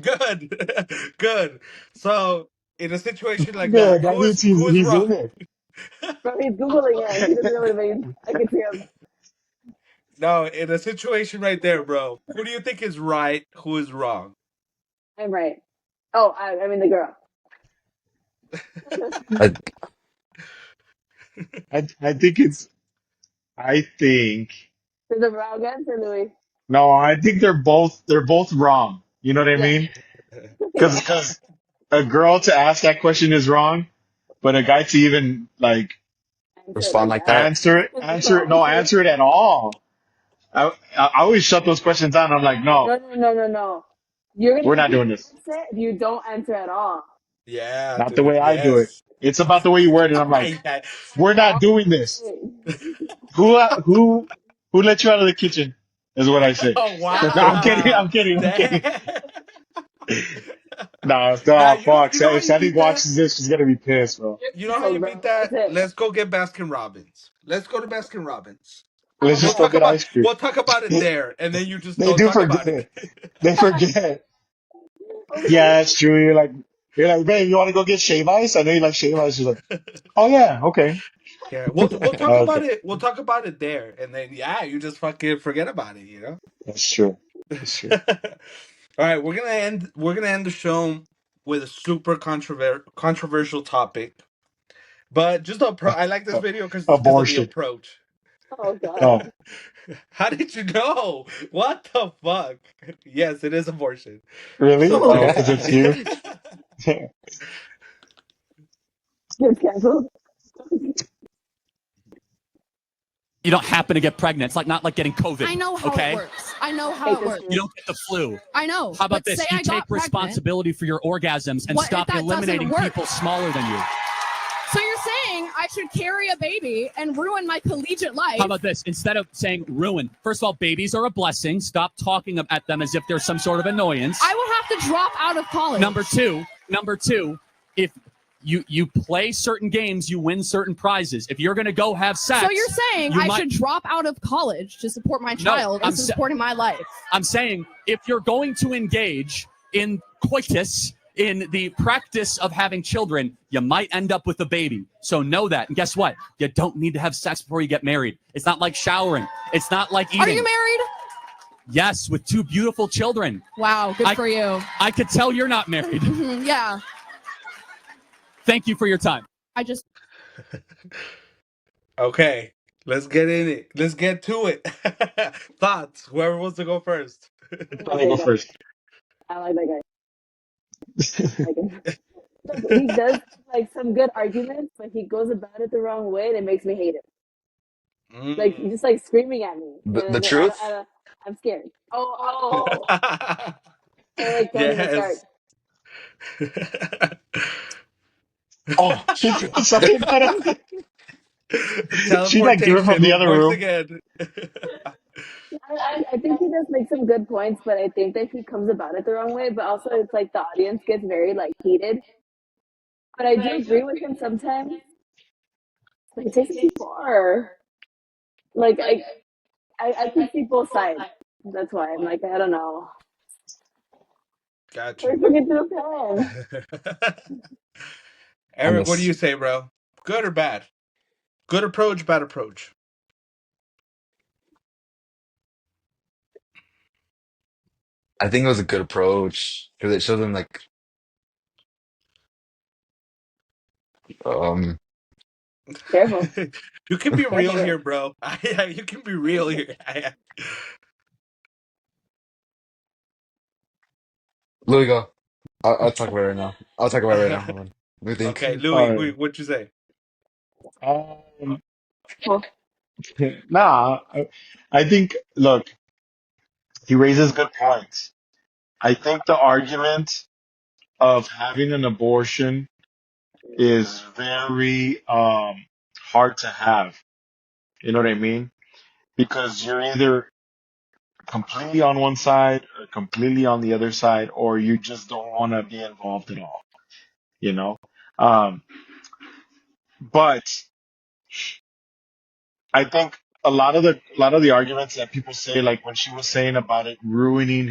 good, good. So in a situation like that, Good. That means who is he's wrong? in it. Bro, he's googling it. He doesn't know what it means. I can see him. No, in a situation right there, bro. Who do you think is right? Who is wrong? I'm right. Oh, I mean the girl. I, I think it's. I think. There's a wrong answer, Louis. No, I think they're both wrong. You know what I Yeah, mean? yeah. Because a girl to ask that question is wrong, but a guy to even like Answer it respond like like that. that. answer it at all. I always shut those questions down. I'm like, no, No. You're we're gonna not be doing this. upset if you don't answer at all. Yeah, Not the dude. way I do it. Yes. It's about the way you word it. I'm like, Yeah. we're not doing this. Who who let you out of the kitchen? Is what I say. Oh No, I'm Stop. kidding. wow. I'm kidding. I'm kidding. Damn. No, Now stop. Fuck. you know how If you Sandy beat that? watches this, she's gonna be pissed, bro. You know how No, you beat bro. That's that? it. Let's go get Baskin Robbins. Let's go to Baskin Robbins. Let's We'll just go talk Okay. get about ice cream. we'll talk about it there, and then you just They don't do talk about it. forget. They forget. Okay. Yeah, it's true. You're like, babe, you want to go get shave ice? I know you like shave ice. She's like, oh yeah, okay, Yeah, we'll talk about okay, it. We'll talk about it there, and then yeah, you just fucking forget about it. You know. that's true. That's true. All right, we're gonna end the show with a super controversial topic, but just I like this Uh, video because of the abortion. approach. Oh God. Oh, How did you know? What the fuck? Yes, it is abortion. really? Oh, So because it's you. Gets canceled. You don't happen to get pregnant. It's like not like getting COVID. I know how okay? it works. I know Hate how it this works. shit. You don't get the flu. I know. How about but this? say You I take got pregnant. responsibility for your orgasms and What if stop that doesn't eliminating work? people smaller than you. So you're saying I should carry a baby and ruin my collegiate life? How about this? Instead of saying ruin, first of all, babies are a blessing. Stop talking at them as if they're some sort of annoyance. I would have to drop out of college. Number two, if you play certain games, you win certain prizes. If you're going to go have sex, So you're saying you I might- should drop out of college to support my child I'm instead of supporting my life? I'm saying if you're going to engage in coitus, in the practice of having children, you might end up with a baby. So know that. And guess what? You don't need to have sex before you get married. It's not like showering. It's not like eating. Are you married? Yes, with 2 beautiful children. Wow, good for you. I could tell you're not married. Yeah, Thank you for your time. I just okay, let's get in it. Let's get to it. Thoughts? Whoever wants to go first. Let me go first. I like that guy. I like him. Look, he does like some good arguments, but he goes about it the wrong way, and it makes me hate him. Like he's just like screaming at me. The And truth? I'm scared. Eric, don't even start. Yes. Oh, she threw something at him. She like threw it from Teleportation the other once room. again. I think he does make some good points, but I think that he comes about it the wrong way. But also, it's like the audience gets very like heated. But I do agree with him sometimes. Like it takes it too far. Like I can see both sides. That's why I'm like I don't know. Got We're you. forgetting to the pen. I Eric, what do miss. you say, bro? Good or bad? Good approach, bad approach. I think it was a good approach because it showed them like um Careful, You can be real careful. here, bro. You can be real here. Louis go. I'll talk about it right now. I'll talk about it right now. Hold on. Let me think. Okay, All Louis, right. what'd you say? Um, Well, nah, I think, look, he raises good points. I think the argument of having an abortion is very hard to have. You know what I mean? Because you're either completely on one side or completely on the other side, or you just don't want to be involved at all, you know? Um, but I think a lot of the arguments that people say, like when she was saying about it ruining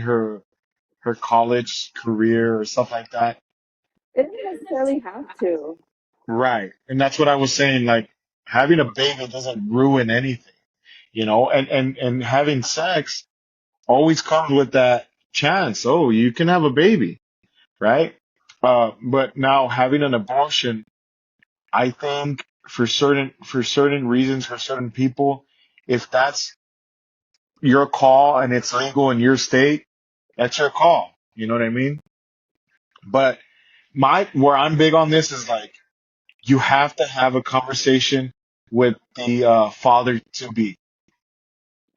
her college career or stuff like that. it doesn't necessarily have to. Right. And that's what I was saying, like having a baby doesn't ruin anything, and having sex always comes with that chance. Oh, you can have a baby, right? But now having an abortion, I think for certain reasons, for certain people, if that's your call and it's legal in your state, that's your call. You know what I mean? But where I'm big on this is like you have to have a conversation with the father to be.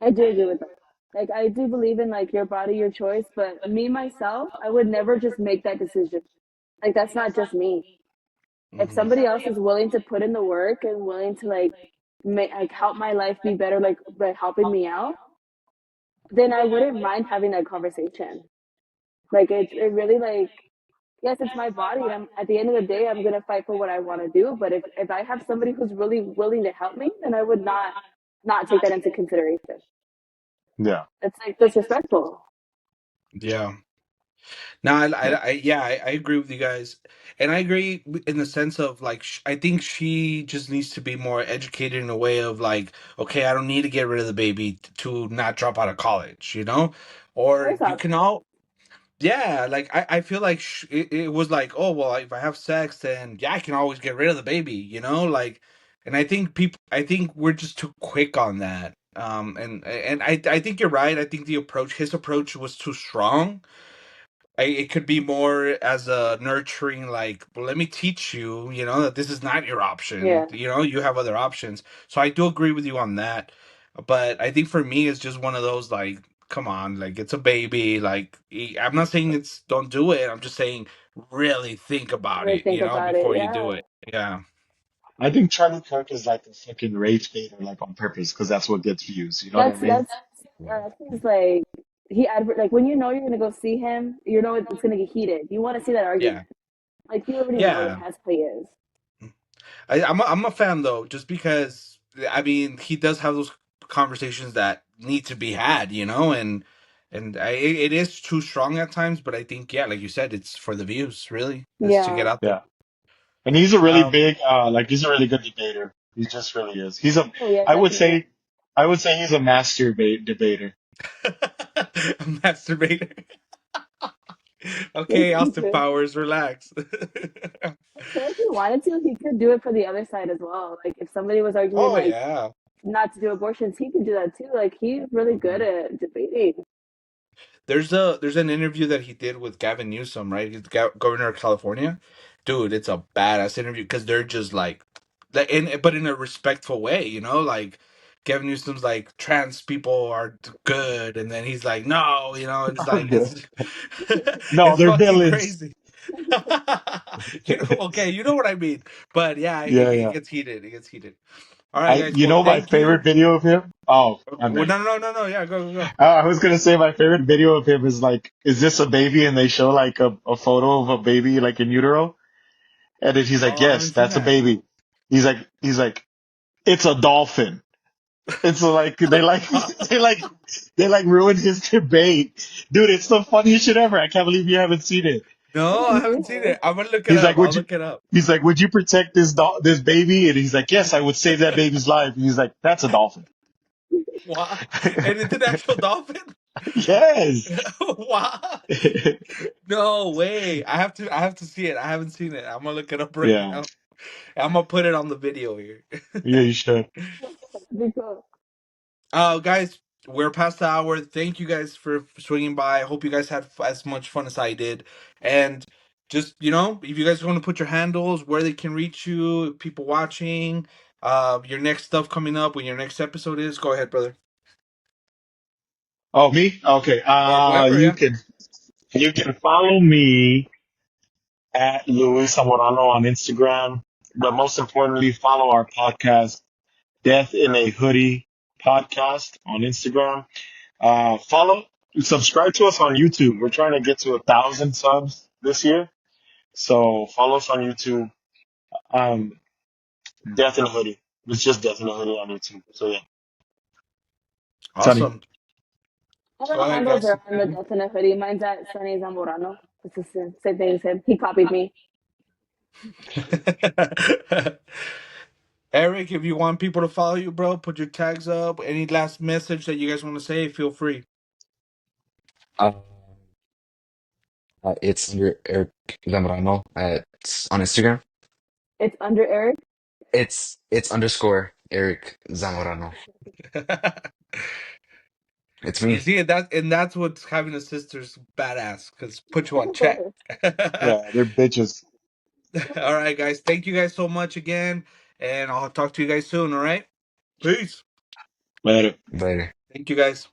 I do agree with that. Like I do believe in like your body, your choice, but me myself, I would never just make that decision. Like that's not just me. If Hmm. somebody else is willing to put in the work and willing to like make like help my life be better, like by helping me out, then I wouldn't mind having that conversation. Like it really like yes, it's my body, and I'm at the end of the day, I'm gonna fight for what I want to do. But if I have somebody who's really willing to help me, then I would not take that into consideration. Yeah. It's like disrespectful. Yeah. No, I agree with you guys, and I agree in the sense of like I think she just needs to be more educated in a way of like, okay, I don't need to get rid of the baby to not drop out of college, or First you off, can all, yeah, like I feel like it was like, oh well, if I have sex, then yeah, I can always get rid of the baby, like, and I think we're just too quick on that, and I think you're right. I think his approach was too strong. It could be more as a nurturing, like, well, let me teach you, that this is not your option. yeah, You have other options. So I do agree with you on that. But I think for me, it's just one of those, like, come on, like, it's a baby. Like, I'm not saying it's don't do it. I'm just saying really think about really it, think about it. before you do Yeah, it. Yeah. I think Charlie Kirk is like a fucking rage baiter, like on purpose, because that's what gets views. You know what I mean? that's things like like when you know you're gonna go see him, you know it's gonna get heated. You want to see that Yeah. argument. Like you already know Yeah. that's how he is. I'm a fan though, just because I mean he does have those conversations that need to be had, it is too strong at times, but I think yeah, like you said, it's for the views, really, it's to get Yeah. out there. Yeah. And he's a really Um, big, he's a really good debater. He just really is. Oh yeah, I would definitely. say, I would say he's a master debater. masturbator. Yes, Okay, he Austin could. Powers, relax. So if he wanted to, he could do it for the other side as well. Like if somebody was arguing Oh like yeah. not to do abortions, he could do that too. Like he's really good Mhm. at debating. There's an interview that he did with Gavin Newsom, right? He's the governor of California. Dude, it's a badass interview because they're just but in a respectful way, like Gavin Newsom's like trans people are good, and then he's like no, it's like Okay. it's No, it's they're fucking villains. crazy. Okay, you know what I mean. But yeah, Yeah, it yeah. gets heated. It gets heated. All right, guys. You Well, know my thank favorite you. video of him? Oh, my Well, bad. no. Yeah, go. I was gonna say my favorite video of him is like, is this a baby? And they show like a photo of a baby like in utero, and then he's like, Oh, I yes, haven't seen that's a that. baby. He's like, it's a dolphin. And so like they like they like ruined his debate, dude. It's the funniest shit ever. I can't believe you haven't seen it. No, I haven't seen it. I'm gonna look it He's like, up. I'll would you? look it up. He's like, would you protect this baby? And he's like, yes, I would save that baby's life. And he's like, that's a dolphin. Wow. And it's an actual dolphin? Yes. Wow. No way. I have to see it. I haven't seen it. I'm gonna look it up right Yeah. now. I'm gonna put it on the video here. Yeah, you should. Guys, we're past the hour. Thank you guys for swinging by. I hope you guys had as much fun as I did. And just, if you guys want to put your handles, where they can reach you, people watching, your next stuff coming up, when your next episode is, go ahead, brother. Oh, me? Okay. Or whoever, You yeah. can follow me at Luis Zamorano on Instagram, but most importantly, follow our podcast, Death in a Hoodie podcast on Instagram. Subscribe to us on YouTube. We're trying to get to 1,000 subs this year, so follow us on YouTube. Um, Death in a Hoodie. It's just Death in a Hoodie on YouTube. So yeah, Sonny. Awesome. All Go our ahead, handles guys. are on the Death in a Hoodie. Mine's at Sunny Zamorano. It's the same thing as him. He copied me. Eric, if you want people to follow you, bro, put your tags up. Any last message that you guys want to say, feel free. Uh, it's under Eric Zamorano on Instagram. It's under Eric. It's underscore Eric Zamorano. It's You me. see, that's what's having a sister's badass, because put you on check. Yeah, they're bitches. All right, guys. Thank you guys so much again, and I'll talk to you guys soon. All right. Peace. Later. Later. Thank you, guys.